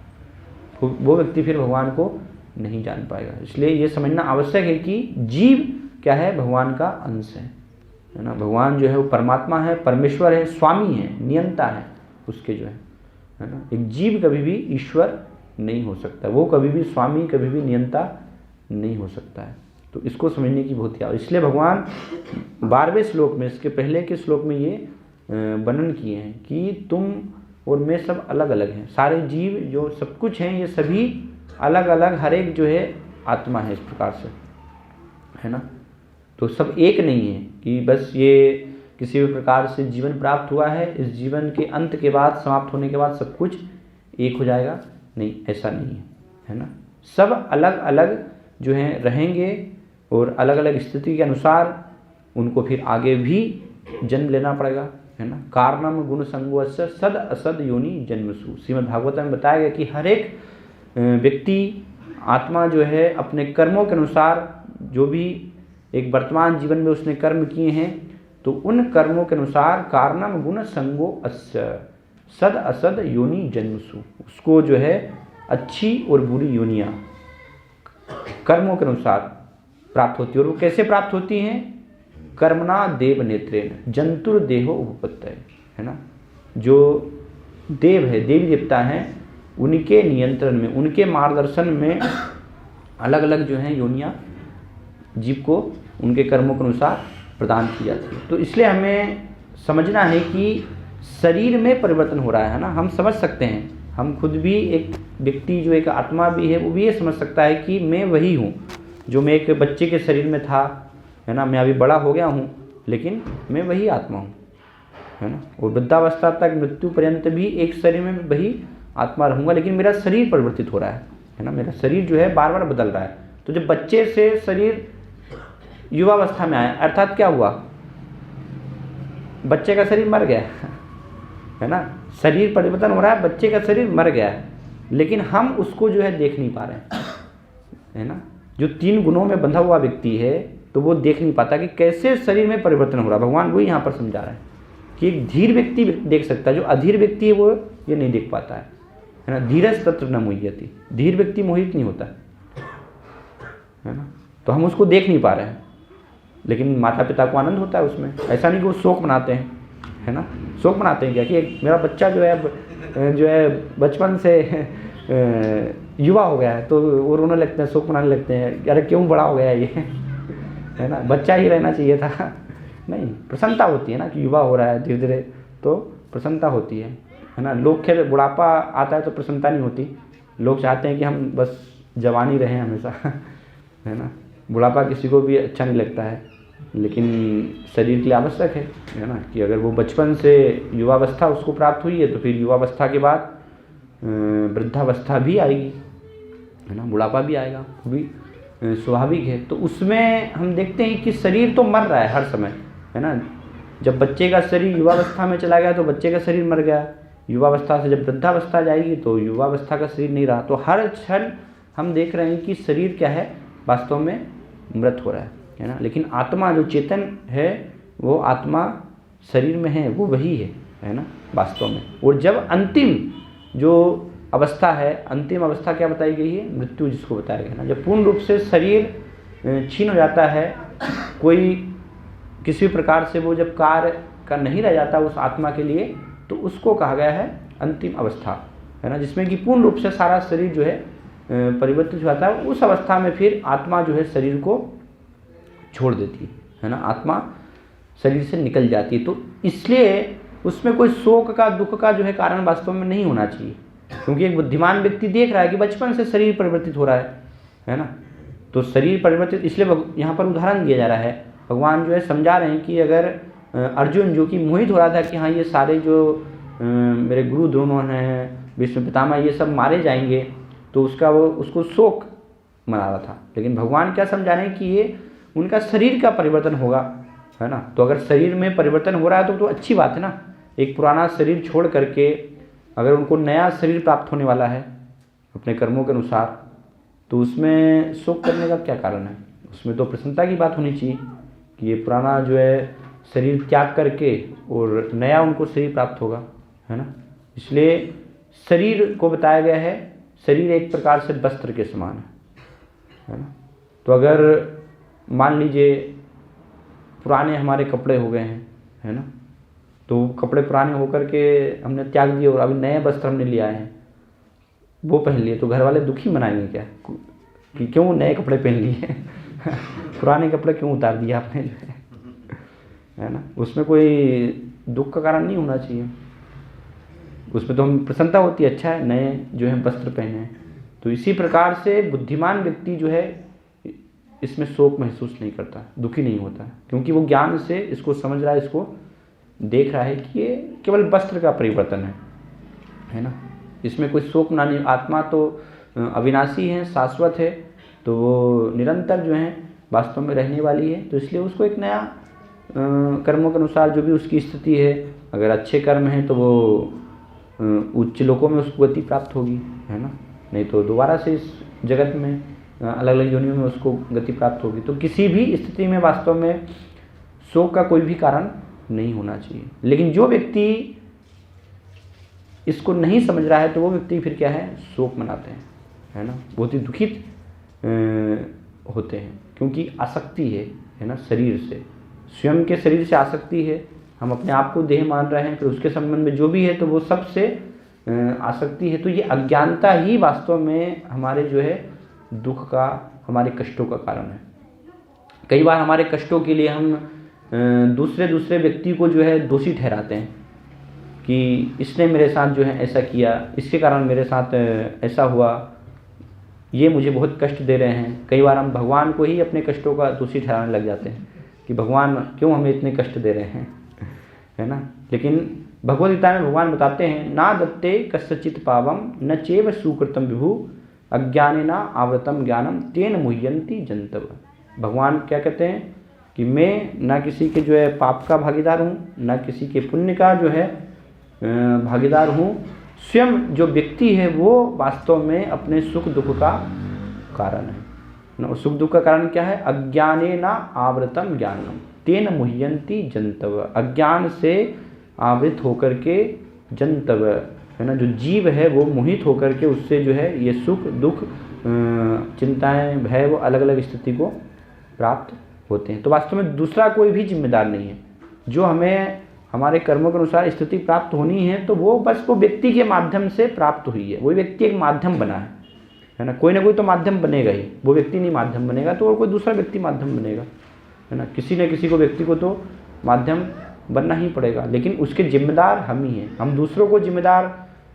वो व्यक्ति फिर भगवान को नहीं जान पाएगा। इसलिए ये समझना आवश्यक है कि जीव क्या है, भगवान का अंश है ना। भगवान जो है वो परमात्मा है, परमेश्वर है, स्वामी है, नियंता है उसके जो है ना। एक जीव कभी भी ईश्वर नहीं हो सकता, वो कभी भी स्वामी, कभी भी नियंता नहीं हो सकता है। तो इसको समझने की बहुत ही इसलिए भगवान 12वें श्लोक में, इसके पहले के श्लोक में ये वर्णन किए हैं कि तुम और मैं सब अलग अलग हैं। सारे जीव जो सब कुछ हैं ये सभी अलग अलग, हर एक जो है आत्मा है इस प्रकार से, है ना। तो सब एक नहीं है कि बस ये किसी भी प्रकार से जीवन प्राप्त हुआ है, इस जीवन के अंत के बाद, समाप्त होने के बाद सब कुछ एक हो जाएगा, नहीं, ऐसा नहीं है, है ना। सब अलग अलग जो हैं रहेंगे और अलग अलग स्थिति के अनुसार उनको फिर आगे भी जन्म लेना पड़ेगा, है ना। कारणम गुण संगोस्य सद असद योनि जन्मसु। श्रीमद् भागवत में बताया गया कि हर एक व्यक्ति आत्मा जो है अपने कर्मों के अनुसार, जो भी एक वर्तमान जीवन में उसने कर्म किए हैं, तो उन कर्मों के अनुसार कारणम गुण संगो अस्य सद असद योनि जन्मसु, उसको जो है अच्छी और बुरी योनियाँ कर्मों के अनुसार प्राप्त होती है। और वो कैसे प्राप्त होती हैं? कर्मणा देव नेत्रेण जंतुर देहो उपपत्तये, है ना। जो देव है, देवी देवता हैं, उनके नियंत्रण में, उनके मार्गदर्शन में अलग अलग जो हैं योनियाँ जीव को उनके कर्मों के अनुसार प्रदान की जाती है। तो इसलिए हमें समझना है कि शरीर में परिवर्तन हो रहा है ना। हम समझ सकते हैं, हम खुद भी एक व्यक्ति जो एक आत्मा भी है, वो भी ये समझ सकता है कि मैं वही हूँ जो मैं एक बच्चे के शरीर में था, है ना। मैं अभी बड़ा हो गया हूँ, लेकिन मैं वही आत्मा हूँ, है ना। और वृद्धावस्था तक, मृत्यु पर्यंत भी एक शरीर में वही आत्मा रहूँगा, लेकिन मेरा शरीर परिवर्तित हो रहा है ना। मेरा शरीर जो है बार बार बदल रहा है। तो जब बच्चे से शरीर युवावस्था में आया, अर्थात क्या हुआ? बच्चे का शरीर मर गया, है ना। शरीर परिवर्तन हो रहा है, बच्चे का शरीर मर गया है, लेकिन हम उसको जो है देख नहीं पा रहे हैं, है ना। जो 3 गुणों में बंधा हुआ व्यक्ति है, तो वो देख नहीं पाता कि कैसे शरीर में परिवर्तन हो रहा है। भगवान वही यहाँ पर समझा रहे हैं कि एक धीर व्यक्ति देख सकता है, जो अधीर व्यक्ति है वो ये नहीं देख पाता है ना। धीरज तत्र न मुह्यति, धीर व्यक्ति मोहित नहीं होता है ना। तो हम उसको देख नहीं पा रहे हैं, लेकिन माता पिता को आनंद होता है उसमें। ऐसा नहीं कि वो शोक मनाते हैं, है ना। शोक मनाते हैं क्या कि मेरा बच्चा जो है बचपन से युवा हो गया है, तो वो रोने लगते हैं, शोक मनाने लगते हैं, अरे क्यों बड़ा हो गया ये, है ना, बच्चा ही रहना चाहिए था। नहीं, प्रसन्नता होती है ना कि युवा हो रहा है धीरे धीरे, तो प्रसन्नता होती है ना। लोग खैर बुढ़ापा आता है तो प्रसन्नता नहीं होती, लोग चाहते हैं कि हम बस जवानी रहें हमेशा, है ना। बुढ़ापा किसी को भी अच्छा नहीं लगता है, लेकिन शरीर के लिए आवश्यक है ना, कि अगर वो बचपन से युवावस्था उसको प्राप्त हुई है, तो फिर युवावस्था के बाद वृद्धावस्था भी आएगी, है ना, बुढ़ापा भी आएगा, वो भी स्वाभाविक है। तो उसमें हम देखते हैं कि शरीर तो मर रहा है हर समय, है ना। जब बच्चे का शरीर युवावस्था में चला गया तो बच्चे का शरीर मर गया, युवावस्था से जब वृद्धावस्था जाएगी तो युवावस्था का शरीर नहीं रहा। तो हर क्षण हम देख रहे हैं कि शरीर क्या है, वास्तव में मृत हो रहा है ना। लेकिन आत्मा जो चेतन है, वो आत्मा शरीर में है, वो वही है ना, वास्तव में। और जब अंतिम जो अवस्था है, अंतिम अवस्था क्या बताई गई है? मृत्यु, जिसको बताया गया ना। जब पूर्ण रूप से शरीर छीन हो जाता है, कोई किसी प्रकार से वो जब कार्य का नहीं रह जाता उस आत्मा के लिए, तो उसको कहा गया है अंतिम अवस्था, है ना। जिसमें कि पूर्ण रूप से सारा शरीर जो है परिवर्तित हो जाता है। उस अवस्था में फिर आत्मा जो है शरीर को छोड़ देती है ना, आत्मा शरीर से निकल जाती है। तो इसलिए उसमें कोई शोक का, दुख का जो है कारण वास्तव में नहीं होना चाहिए, क्योंकि एक बुद्धिमान व्यक्ति देख रहा है कि बचपन से शरीर परिवर्तित हो रहा है ना। तो शरीर परिवर्तित, इसलिए यहाँ पर उदाहरण दिया जा रहा है। भगवान जो है समझा रहे हैं कि अगर अर्जुन जो कि मोहित हो रहा था कि हाँ ये सारे जो मेरे गुरु द्रोण हैं, भीष्म पितामह, ये सब मारे जाएंगे, तो उसको शोक मना रहा था। लेकिन भगवान क्या समझा रहे हैं कि ये उनका शरीर का परिवर्तन होगा, है ना। तो अगर शरीर में परिवर्तन हो रहा है तो अच्छी बात है ना। एक पुराना शरीर छोड़ करके अगर उनको नया शरीर प्राप्त होने वाला है अपने कर्मों के अनुसार, तो उसमें शोक करने का क्या कारण है? उसमें तो प्रसन्नता की बात होनी चाहिए कि ये पुराना जो है शरीर त्याग करके और नया उनको शरीर प्राप्त होगा, है ना। इसलिए शरीर को बताया गया है, शरीर एक प्रकार से वस्त्र के समान है ना। तो अगर मान लीजिए पुराने हमारे कपड़े हो गए हैं, है ना, तो कपड़े पुराने होकर के हमने त्याग दिए और अभी नए वस्त्र हमने ले आए हैं, वो पहन लिए, तो घर वाले दुखी मनाएंगे क्या कि क्यों नए कपड़े पहन लिए, पुराने कपड़े क्यों उतार दिया आपने जो है ना। उसमें कोई दुख का कारण नहीं होना चाहिए, उसमें तो हम प्रसन्नता होती है, अच्छा है नए जो है वस्त्र पहने हैं। तो इसी प्रकार से बुद्धिमान व्यक्ति जो है इसमें शोक महसूस नहीं करता, दुखी नहीं होता, क्योंकि वो ज्ञान से इसको समझ रहा है, इसको देख रहा है कि ये केवल वस्त्र का परिवर्तन है ना। इसमें कोई शोक ना नहीं, आत्मा तो अविनाशी है, शाश्वत है, तो वो निरंतर जो है वास्तव में रहने वाली है। तो इसलिए उसको एक नया कर्मों के अनुसार जो भी उसकी स्थिति है, अगर अच्छे कर्म हैं तो वो उच्च लोकों में उसको गति प्राप्त होगी, है ना, नहीं तो दोबारा से इस जगत में अलग अलग योनियों में उसको गति प्राप्त होगी। तो किसी भी स्थिति में वास्तव में शोक का कोई भी कारण नहीं होना चाहिए। लेकिन जो व्यक्ति इसको नहीं समझ रहा है तो वो व्यक्ति फिर क्या है, शोक मनाते हैं, है ना, बहुत ही दुखित होते हैं, क्योंकि आसक्ति है ना, शरीर से, स्वयं के शरीर से आसक्ति है। हम अपने आप को देह मान रहे हैं, फिर उसके संबंध में जो भी है तो वो सबसे आसक्ति है। तो ये अज्ञानता ही वास्तव में हमारे जो है दुख का, हमारे कष्टों का कारण है। कई बार हमारे कष्टों के लिए हम दूसरे व्यक्ति को जो है दोषी ठहराते हैं कि इसने मेरे साथ जो है ऐसा किया, इसके कारण मेरे साथ ऐसा हुआ, ये मुझे बहुत कष्ट दे रहे हैं। कई बार हम भगवान को ही अपने कष्टों का दोषी ठहराने लग जाते हैं कि भगवान क्यों हमें इतने कष्ट दे रहे हैं, है ना। लेकिन भगवद गीता में भगवान बताते हैं, ना दत्ते कस्यचित् पावम न चैव सुकृतम विभु अज्ञानेन आवृतम ज्ञानम तेन मुह्यन्ति जन्तव। भगवान क्या कहते हैं कि मैं ना किसी के जो है पाप का भागीदार हूँ, ना किसी के पुण्य का जो है भागीदार हूँ। स्वयं जो व्यक्ति है वो वास्तव में अपने सुख दुख का कारण है ना। सुख दुख का कारण क्या है, अज्ञानेन आवृतम ज्ञानम तेन मुह्यन्ति जन्तव। अज्ञान से आवृत होकर के जन्तव, है ना, जो जीव है वो मोहित होकर के उससे जो है ये सुख दुख चिंताएं भय वो अलग अलग स्थिति को प्राप्त होते हैं। तो वास्तव में दूसरा कोई भी जिम्मेदार नहीं है। जो हमें हमारे कर्मों के अनुसार स्थिति प्राप्त होनी है तो वो बस वो व्यक्ति के माध्यम से प्राप्त हुई है। वो व्यक्ति एक माध्यम बना है ना, कोई ना कोई तो माध्यम बनेगा ही। वो व्यक्ति नहीं माध्यम बनेगा तो और कोई दूसरा व्यक्ति माध्यम बनेगा, है ना। किसी न किसी को व्यक्ति को तो माध्यम बनना ही पड़ेगा, लेकिन उसके जिम्मेदार हम ही हैं। हम दूसरों को जिम्मेदार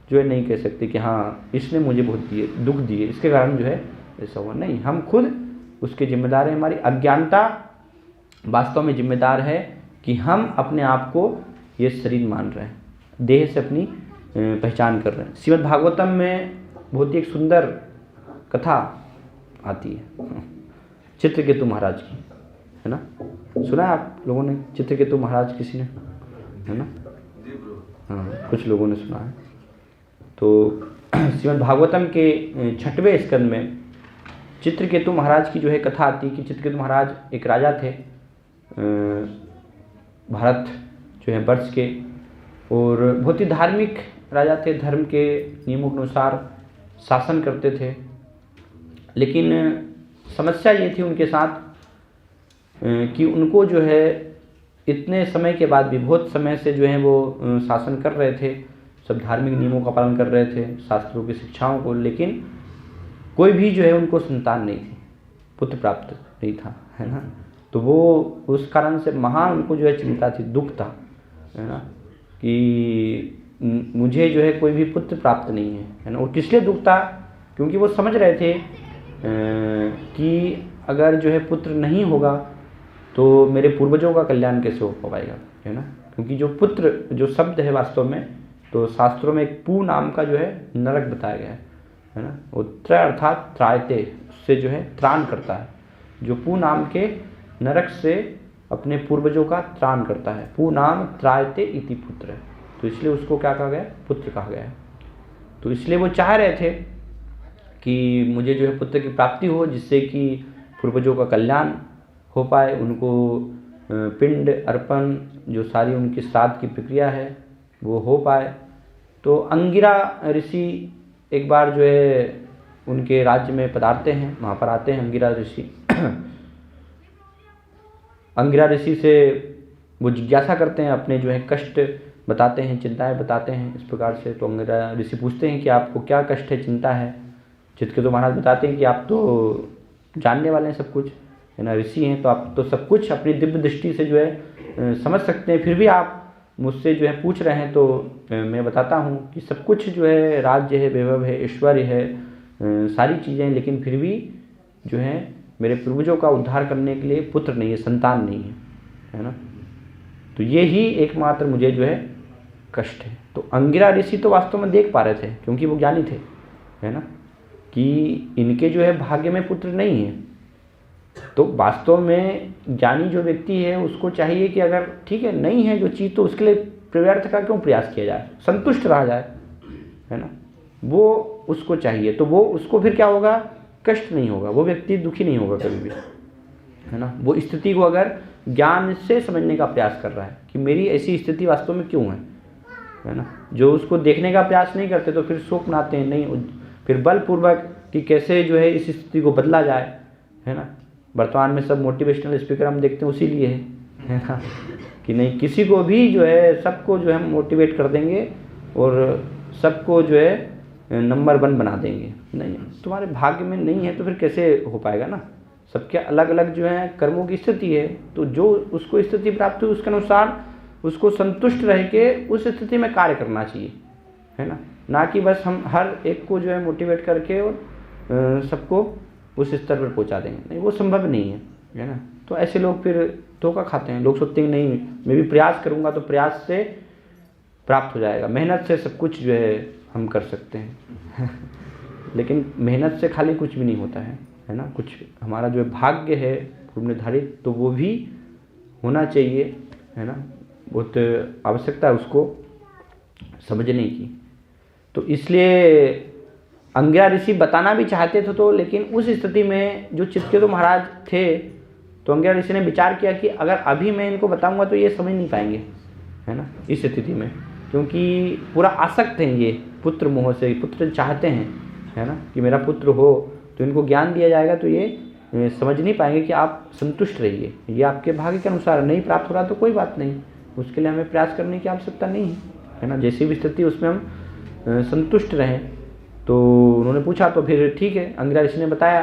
जो है नहीं कह सकते कि हाँ इसने मुझे बहुत दिए दुख दिए इसके कारण जो है ऐसा हुआ, नहीं, हम खुद उसके जिम्मेदार हैं। हमारी अज्ञानता वास्तव में जिम्मेदार है कि हम अपने आप को ये शरीर मान रहे हैं, देह से अपनी पहचान कर रहे हैं। श्रीमद् भागवतम में बहुत ही एक सुंदर कथा आती है चित्रकेतु महाराज की, है ना। सुना है आप लोगों ने चित्रकेतु महाराज, किसी ने, है ना, हाँ कुछ लोगों ने सुना है। तो श्रीमद् भागवतम के 6वें स्कंद में चित्रकेतु महाराज की जो है कथा आती है कि चित्रकेतु महाराज एक राजा थे भारत जो है वर्ष के, और बहुत ही धार्मिक राजा थे, धर्म के नियमों के अनुसार शासन करते थे। लेकिन समस्या ये थी उनके साथ कि उनको जो है इतने समय के बाद भी, बहुत समय से जो है वो शासन कर रहे थे, सब धार्मिक नियमों का पालन कर रहे थे, शास्त्रों की शिक्षाओं को, लेकिन कोई भी जो है उनको संतान नहीं थी, पुत्र प्राप्त नहीं था, है ना। तो वो उस कारण से महान उनको जो है चिंता थी, दुख था, है ना, कि मुझे जो है कोई भी पुत्र प्राप्त नहीं है ना। और किस लिए दुख था, क्योंकि वो समझ रहे थे कि अगर जो है पुत्र नहीं होगा तो मेरे पूर्वजों का कल्याण कैसे हो पाएगा, है ना। क्योंकि जो पुत्र जो शब्द है वास्तव में तो शास्त्रों में एक पू नाम का जो है नरक बताया गया है ना। वो त्र अर्थात त्रायते, उससे जो है त्राण करता है, जो पू नाम के नरक से अपने पूर्वजों का त्राण करता है। पू नाम त्रायते इति पुत्र, तो इसलिए उसको क्या कहा गया, पुत्र कहा गया है। तो इसलिए वो चाह रहे थे कि मुझे जो है पुत्र की प्राप्ति हो, जिससे कि पूर्वजों का कल्याण हो पाए, उनको पिंड अर्पण जो सारी उनकी श्राद्ध की प्रक्रिया है वो हो पाए। तो अंगिरा ऋषि एक बार जो है उनके राज्य में पधारते हैं, वहाँ पर आते हैं अंगिरा ऋषि। अंगिरा ऋषि से वो जिज्ञासा करते हैं, अपने जो है कष्ट बताते हैं, चिंताएं बताते हैं इस प्रकार से। तो अंगिरा ऋषि पूछते हैं कि आपको क्या कष्ट है, चिंता है। चित्रकेतु महाराज बताते हैं कि आप तो जानने वाले हैं सब कुछ, है ना, ऋषि हैं तो आप तो सब कुछ अपनी दिव्य दृष्टि से जो है समझ सकते हैं। फिर भी आप मुझसे जो है पूछ रहे हैं तो मैं बताता हूँ कि सब कुछ जो है राज्य है, वैभव है, ऐश्वर्य है, सारी चीज़ें हैं, लेकिन फिर भी जो है मेरे पूर्वजों का उद्धार करने के लिए पुत्र नहीं है, संतान नहीं है ना। तो ये ही एकमात्र मुझे जो है कष्ट है। तो अंगिरा ऋषि तो वास्तव में देख पा रहे थे क्योंकि वो ज्ञानी थे, है ना, कि इनके जो है भाग्य में पुत्र नहीं है। तो वास्तव में ज्ञानी जो व्यक्ति है उसको चाहिए कि अगर ठीक है नहीं है जो चीज़ तो उसके लिए व्यर्थ का क्यों प्रयास किया जाए, संतुष्ट रहा जाए, है ना, वो उसको चाहिए। तो वो उसको फिर क्या होगा, कष्ट नहीं होगा, वो व्यक्ति दुखी नहीं होगा कभी भी, है ना। वो स्थिति को अगर ज्ञान से समझने का प्रयास कर रहा है कि मेरी ऐसी स्थिति वास्तव में क्यों है ना। जो उसको देखने का प्रयास नहीं करते तो फिर शोक मनाते हैं, नहीं फिर बलपूर्वक कि कैसे जो है इस स्थिति को बदला जाए, है ना। वर्तमान में सब मोटिवेशनल स्पीकर हम देखते हैं उसी लिए है ना, कि नहीं किसी को भी जो है सबको जो है मोटिवेट कर देंगे और सबको जो है नंबर 1 बना देंगे। नहीं, तुम्हारे भाग्य में नहीं है तो फिर कैसे हो पाएगा ना। सबके अलग अलग जो है कर्मों की स्थिति है, तो जो उसको स्थिति प्राप्त हुई उसके अनुसार उसको संतुष्ट रह के उस स्थिति में कार्य करना चाहिए, है ना कि बस हम हर एक को जो है मोटिवेट करके और सबको उस स्तर पर पहुंचा देंगे। नहीं, वो संभव नहीं है ना। तो ऐसे लोग फिर धोखा खाते हैं। लोग सोचते हैं नहीं मैं भी प्रयास करूंगा तो प्रयास से प्राप्त हो जाएगा, मेहनत से सब कुछ जो है हम कर सकते हैं लेकिन मेहनत से खाली कुछ भी नहीं होता है ना। कुछ हमारा जो भाग्य है पूर्व निर्धारित तो वो भी होना चाहिए, है ना। बहुत आवश्यकता है उसको समझने की। तो इसलिए अंगिरा ऋषि बताना भी चाहते थे तो, लेकिन उस स्थिति में जो चित्रकेतु महाराज थे तो अंगिरा ऋषि ने विचार किया कि अगर अभी मैं इनको बताऊंगा तो ये समझ नहीं पाएंगे, है ना, इस स्थिति में, क्योंकि पूरा आसक्त हैं ये पुत्र मोह से, पुत्र चाहते हैं, है ना, कि मेरा पुत्र हो। तो इनको ज्ञान दिया जाएगा तो ये समझ नहीं पाएंगे कि आप संतुष्ट रहिए, ये आपके भाग्य के अनुसार नहीं प्राप्त हो रहा तो कोई बात नहीं, उसके लिए हमें प्रयास करने की आवश्यकता नहीं है ना। जैसी भी स्थिति उसमें हम संतुष्ट रहें। तो उन्होंने पूछा तो फिर ठीक है, अंगिरा ऋषि ने बताया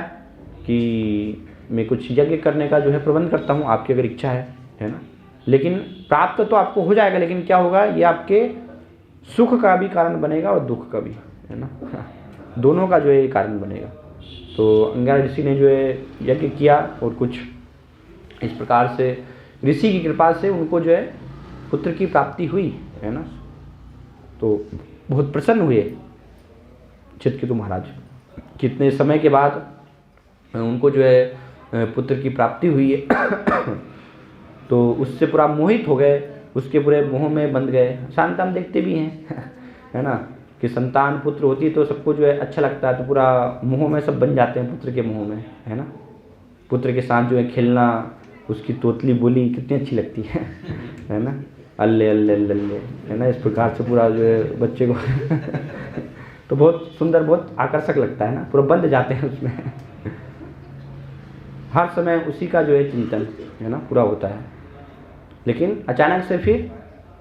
कि मैं कुछ यज्ञ करने का जो है प्रबंध करता हूँ, आपकी अगर इच्छा है ना, लेकिन प्राप्त तो आपको हो जाएगा, लेकिन क्या होगा, ये आपके सुख का भी कारण बनेगा और दुख का भी, है ना, दोनों का जो है कारण बनेगा। तो अंगिरा ऋषि ने जो है यज्ञ किया और कुछ इस प्रकार से ऋषि की कृपा से उनको जो है पुत्र की प्राप्ति हुई, है ना। तो बहुत प्रसन्न हुए चित्रकेतु महाराज। कितने समय के बाद उनको जो है पुत्र की प्राप्ति हुई है तो उससे पूरा मोहित हो गए, उसके पूरे मोह में बंध गए। शांत हम देखते भी हैं है ना, कि संतान पुत्र होती है तो सबको जो है अच्छा लगता है, तो पूरा मोह में सब बन जाते हैं पुत्र के मोह में, है ना। पुत्र के साथ जो है खेलना, उसकी तोतली बोली कितनी अच्छी लगती है ना, अल्ले अल्ले अल्ले, है ना, इस प्रकार से पूरा जो है बच्चे को तो बहुत सुंदर, बहुत आकर्षक लगता है ना, पूरा बंध जाते हैं उसमें हर समय उसी का जो है चिंतन, है ना, पूरा होता है। लेकिन अचानक से फिर,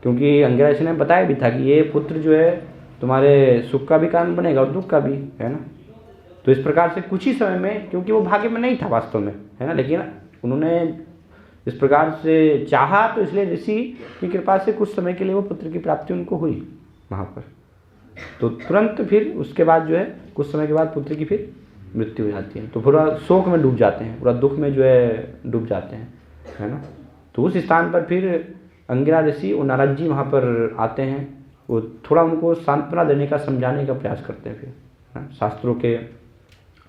क्योंकि अंगिरा ऋषि ने बताया भी था कि ये पुत्र जो है तुम्हारे सुख का भी कारण बनेगा और दुख का भी, है ना। तो इस प्रकार से कुछ ही समय में, क्योंकि वो भाग्य में नहीं था वास्तव में, है ना, लेकिन उन्होंने इस प्रकार से चाहा तो इसलिए ऋषि की कृपा से कुछ समय के लिए वो पुत्र की प्राप्ति उनको हुई वहाँ पर। तो तुरंत फिर उसके बाद जो है कुछ समय के बाद पुत्र की फिर मृत्यु हो जाती है। तो पूरा शोक में डूब जाते हैं, पूरा दुख में जो है डूब जाते हैं, है ना। तो उस स्थान पर फिर अंगिरा ऋषि और नारद जी वहाँ पर आते हैं, वो थोड़ा उनको सांत्वना देने का, समझाने का प्रयास करते हैं फिर शास्त्रों के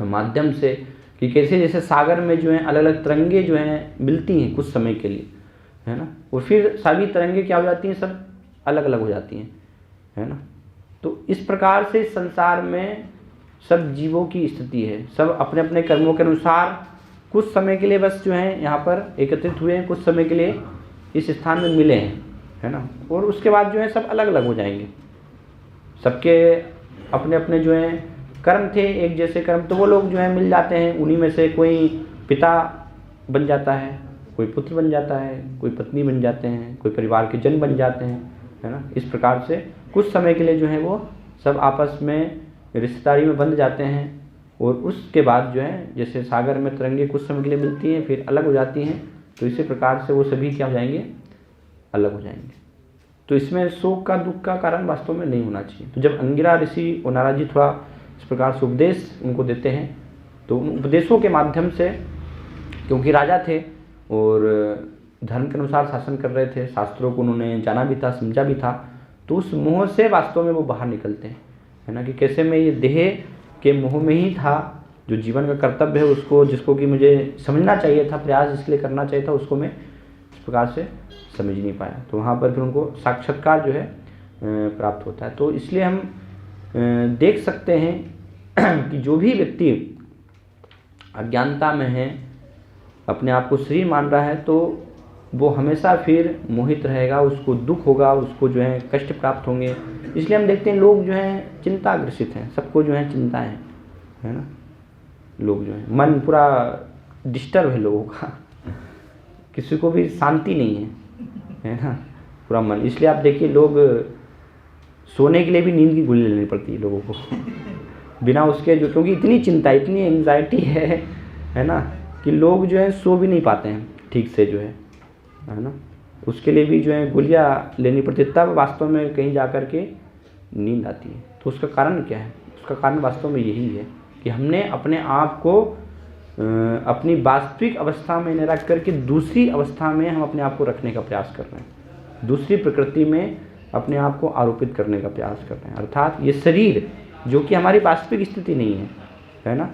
माध्यम से, कि कैसे जैसे सागर में जो है अलग अलग तरंगे जो हैं मिलती हैं कुछ समय के लिए, है ना, और फिर सभी तरंगे क्या हो जाती हैं, सब अलग अलग हो जाती हैं, है ना। तो इस प्रकार से संसार में सब जीवों की स्थिति है, सब अपने अपने कर्मों के अनुसार कुछ समय के लिए बस जो है यहाँ पर एकत्रित हुए हैं, कुछ समय के लिए इस स्थान में मिले हैं, है ना, और उसके बाद जो है सब अलग अलग हो जाएंगे। सबके अपने अपने जो हैं कर्म थे, एक जैसे कर्म, तो वो लोग जो है मिल जाते हैं। उन्हीं में से कोई पिता बन जाता है, कोई पुत्र बन जाता है, कोई पत्नी बन जाते हैं, कोई परिवार के जन बन जाते हैं, है ना। इस प्रकार से कुछ समय के लिए जो है वो सब आपस में रिश्तेदारी में बंध जाते हैं, और उसके बाद जो है जैसे सागर में तरंगे कुछ समय के लिए मिलती हैं फिर अलग हो जाती हैं, तो इसी प्रकार से वो सभी क्या हो जाएंगे, अलग हो जाएंगे। तो इसमें शोक का दुख का कारण वास्तव में नहीं होना चाहिए। तो जब अंगिरा ऋषि और नारद जी थोड़ा इस प्रकार से उपदेश उनको देते हैं, तो उन उपदेशों के माध्यम से, क्योंकि राजा थे और धर्म के अनुसार शासन कर रहे थे, शास्त्रों को उन्होंने जाना भी था, समझा भी था, तो उस मोह से वास्तव में वो बाहर निकलते हैं, है ना, कि कैसे मैं ये देह के मोह में ही था, जो जीवन का कर्तव्य है उसको, जिसको कि मुझे समझना चाहिए था, प्रयास इसलिए करना चाहिए था, उसको मैं इस प्रकार से समझ नहीं पाया। तो वहाँ पर फिर उनको साक्षात्कार जो है प्राप्त होता है। तो इसलिए हम देख सकते हैं कि जो भी व्यक्ति अज्ञानता में है, अपने आप को शरीर मान रहा है, तो वो हमेशा फिर मोहित रहेगा, उसको दुख होगा, उसको जो है कष्ट प्राप्त होंगे। इसलिए हम देखते हैं लोग जो हैं चिंताग्रसित हैं, सबको जो है चिंताएं हैं, है ना, लोग जो है मन पूरा डिस्टर्ब है लोगों का, किसी को भी शांति नहीं है ना, पूरा मन। इसलिए आप देखिए लोग सोने के लिए भी नींद की गोली लेनी पड़ती है लोगों को बिना उसके, जो क्योंकि इतनी चिंता, इतनी एंग्जाइटी है ना, कि लोग जो है सो भी नहीं पाते हैं ठीक से जो है ना, उसके लिए भी जो है गोलियां लेनी पड़ती है, तब वास्तव में कहीं जा कर के नींद आती है। तो उसका कारण क्या है? उसका कारण वास्तव में यही है कि हमने अपने आप को अपनी वास्तविक अवस्था में न रख करके दूसरी अवस्था में हम अपने आप को रखने का प्रयास कर रहे हैं, दूसरी प्रकृति में अपने आप को आरोपित करने का प्रयास कर रहे हैं। अर्थात ये शरीर जो कि हमारी वास्तविक स्थिति नहीं है ना,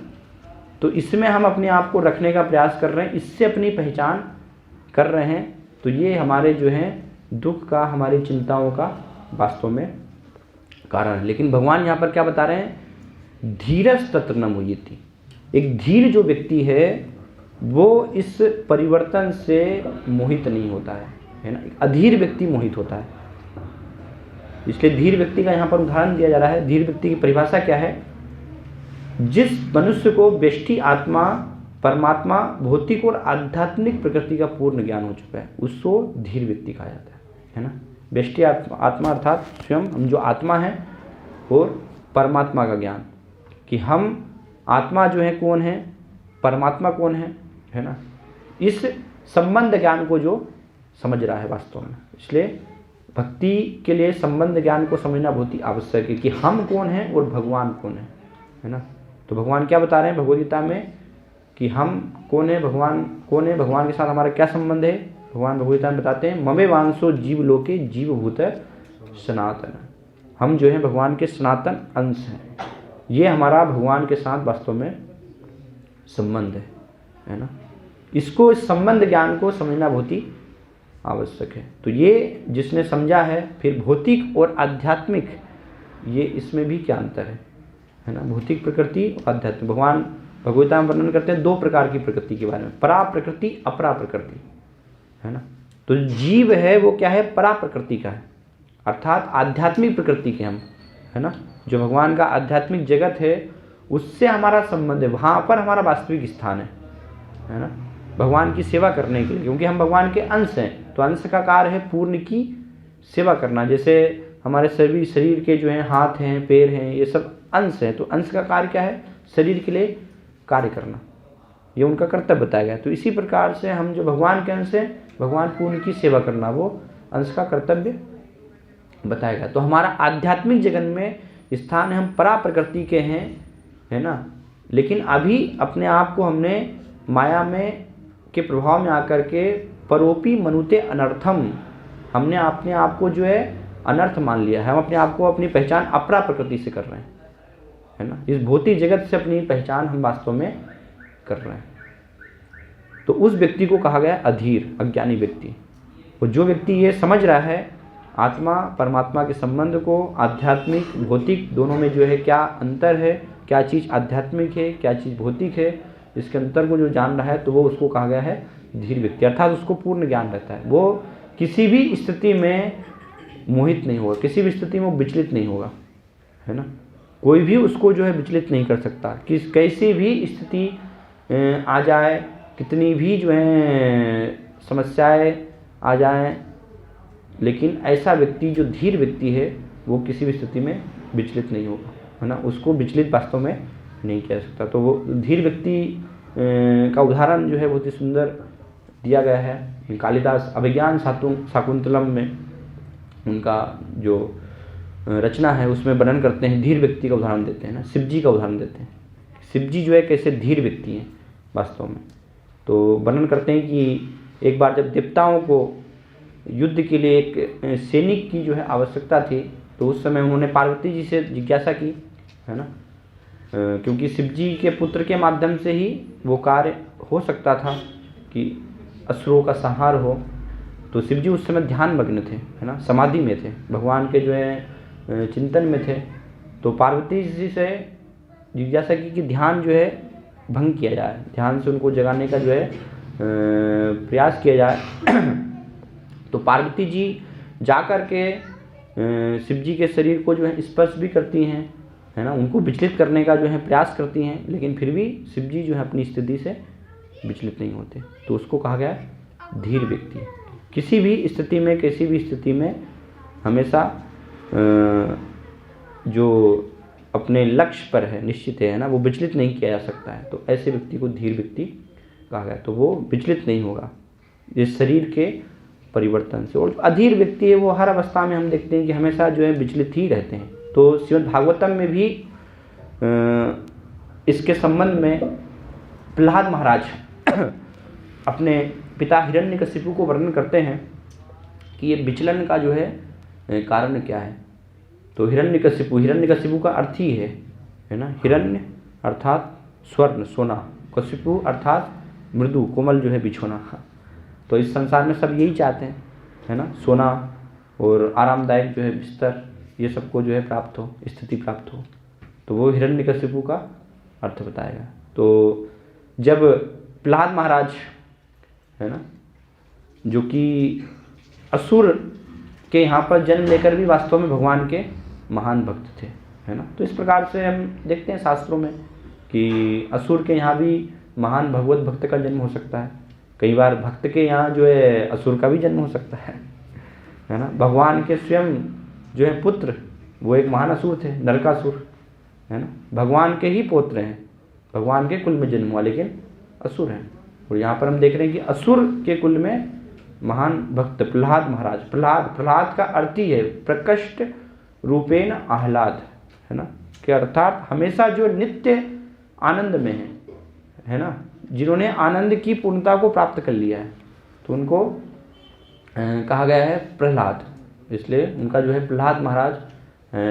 तो इसमें हम अपने आप को रखने का प्रयास कर रहे हैं, इससे अपनी पहचान कर रहे हैं। तो ये हमारे जो है दुख का, हमारी चिंताओं का वास्तव में कारण है। लेकिन भगवान यहाँ पर क्या बता रहे हैं? धीरज तत्र न मुह्यति। एक धीर जो व्यक्ति है वो इस परिवर्तन से मोहित नहीं होता है ना। एक अधीर व्यक्ति मोहित होता है। इसलिए धीर व्यक्ति का यहाँ पर उदाहरण दिया जा रहा है। धीर व्यक्ति की परिभाषा क्या है? जिस मनुष्य को व्यष्टि आत्मा, परमात्मा, भौतिक और आध्यात्मिक प्रकृति का पूर्ण ज्ञान हो चुका है, उसको धीर व्यक्ति कहा जाता है ना। व्यष्टि आत्मा अर्थात स्वयं हम जो आत्मा है और परमात्मा का ज्ञान, कि हम आत्मा जो है कौन है, परमात्मा कौन है ना, इस संबंध ज्ञान को जो समझ रहा है वास्तव में। इसलिए भक्ति के लिए संबंध ज्ञान को समझना बहुत ही आवश्यक है कि हम कौन हैं और भगवान कौन है ना। तो भगवान क्या बता रहे हैं भगवद गीता में कि हम कौन है, भगवान कौन है, भगवान के साथ हमारा क्या संबंध है। भगवान भगवद गीता में बताते हैं, ममे वांसो जीव लोके जीवभूत सनातन। हम जो है भगवान के सनातन अंश हैं। ये हमारा भगवान के साथ वास्तव में संबंध है ना। इसको, इस संबंध ज्ञान को समझना बहुत ही आवश्यक है। तो ये जिसने समझा है, फिर भौतिक और आध्यात्मिक, ये इसमें भी क्या अंतर है ना। भौतिक प्रकृति और आध्यात्मिक, भगवान भगवता में वर्णन करते हैं दो प्रकार की प्रकृति के बारे में, परा प्रकृति, अपरा प्रकृति, है ना। तो जीव है वो क्या है, परा प्रकृति का है, अर्थात आध्यात्मिक प्रकृति के हम, है ना। जो भगवान का आध्यात्मिक जगत है उससे हमारा संबंध है, वहाँ पर हमारा वास्तविक स्थान है ना, भगवान की सेवा करने के लिए, क्योंकि हम भगवान के अंश हैं। तो अंश का कार्य है पूर्ण की सेवा करना। जैसे हमारे सभी शरीर के जो हैं हाथ हैं, पैर हैं, ये सब अंश हैं। तो अंश का कार्य क्या है? शरीर के लिए कार्य करना, ये उनका कर्तव्य बताया गया। तो इसी प्रकार से हम जो भगवान के अंश हैं, भगवान पूर्ण की सेवा करना वो अंश का कर्तव्य बताया गया। तो हमारा आध्यात्मिक जगत में स्थान है, हम परा प्रकृति के हैं, है ना। लेकिन अभी अपने आप को हमने माया में के प्रभाव में आकर के परोपी मनुते अनर्थम, हमने अपने आप को जो है अनर्थ मान लिया है। हम अपने आप को, अपनी पहचान अपरा प्रकृति से कर रहे हैं, है ना। इस भौतिक जगत से अपनी पहचान हम वास्तव में कर रहे हैं। तो उस व्यक्ति को कहा गया अधीर, अज्ञानी व्यक्ति। और जो व्यक्ति ये समझ रहा है आत्मा परमात्मा के संबंध को, आध्यात्मिक भौतिक दोनों में जो है क्या अंतर है, क्या चीज़ आध्यात्मिक है, क्या चीज़ भौतिक है, इसके अंतर को जो जान रहा है, तो वो उसको कहा गया है धीर व्यक्ति। अर्थात उसको पूर्ण ज्ञान रहता है, वो किसी भी स्थिति में मोहित नहीं होगा, किसी भी स्थिति में वो विचलित नहीं होगा, है ना। कोई भी उसको जो है विचलित नहीं कर सकता, कि कैसी भी स्थिति आ जाए, कितनी भी जो है समस्याएं आ जाएं, लेकिन ऐसा व्यक्ति जो धीर व्यक्ति है वो किसी भी स्थिति में विचलित नहीं होगा, है ना। उसको विचलित वास्तव में नहीं किया जा सकता। तो वो धीर व्यक्ति का उदाहरण जो है बहुत ही सुंदर दिया गया है। कालिदास अभिज्ञान शाकुंतलम में उनका जो रचना है उसमें वर्णन करते हैं, धीर व्यक्ति का उदाहरण देते हैं ना, शिव जी का उदाहरण देते हैं। शिव जी जो है कैसे धीर व्यक्ति हैं वास्तव में। तो वर्णन करते हैं कि एक बार जब देवताओं को युद्ध के लिए एक सैनिक की जो है आवश्यकता थी, तो उस समय उन्होंने पार्वती जी से जिज्ञासा की, है ना, क्योंकि शिव जी के पुत्र के माध्यम से ही वो कार्य हो सकता था कि असुरों का संहार हो। तो शिव जी उस समय ध्यान मग्न थे, है ना, समाधि में थे, भगवान के जो है चिंतन में थे। तो पार्वती जी से जिज्ञासा की कि ध्यान जो है भंग किया जाए, ध्यान से उनको जगाने का जो है प्रयास किया जाए। तो पार्वती जी जा कर के शिव जी के शरीर को जो है स्पर्श भी करती हैं, है ना, उनको विचलित करने का जो है प्रयास करती हैं, लेकिन फिर भी शिव जी जो है अपनी स्थिति से विचलित नहीं होते। तो उसको कहा गया धीर व्यक्ति। किसी भी स्थिति में हमेशा जो अपने लक्ष्य पर है, निश्चित है ना, वो विचलित नहीं किया जा सकता है। तो ऐसे व्यक्ति को धीर व्यक्ति कहा गया। तो वो विचलित नहीं होगा इस शरीर के परिवर्तन से। और अधीर व्यक्ति है वो हर अवस्था में हम देखते हैं कि हमेशा जो है विचलित ही रहते हैं। तो श्रीमद् भागवतम में भी इसके संबंध में प्रहलाद महाराज अपने पिता हिरण्यकशिपु को वर्णन करते हैं कि ये विचलन का जो है कारण क्या है। तो हिरण्यकशिपु का अर्थ ही है ना, हिरण्य अर्थात स्वर्ण सोना, कशिपु अर्थात मृदु कोमल जो है बिछोना। तो इस संसार में सब यही चाहते हैं, है ना, सोना और आरामदायक जो है बिस्तर, ये सबको जो है प्राप्त हो, स्थिति प्राप्त हो। तो वो हिरण्यकशिपु का अर्थ बताएगा। तो जब प्रहलाद महाराज, है ना, जो कि असुर के यहाँ पर जन्म लेकर भी वास्तव में भगवान के महान भक्त थे, है ना, तो इस प्रकार से हम देखते हैं शास्त्रों में कि असुर के यहाँ भी महान भगवत भक्त का जन्म हो सकता है। कई बार भक्त के यहाँ जो है असुर का भी जन्म हो सकता है ना। भगवान के स्वयं जो है पुत्र वो एक महान असुर थे, नरकासुर, है ना, भगवान के ही पौत्र हैं, भगवान के कुल में जन्म हुआ, लेकिन असुर हैं। और यहाँ पर हम देख रहे हैं कि असुर के कुल में महान भक्त प्रहलाद महाराज। प्रहलाद का अर्थ ही है प्रकृष्ट रूपेण आह्लाद, है ना, के अर्थात हमेशा जो नित्य आनंद में है ना, जिन्होंने आनंद की पूर्णता को प्राप्त कर लिया है, तो उनको कहा गया है प्रहलाद। इसलिए उनका जो है प्रहलाद महाराज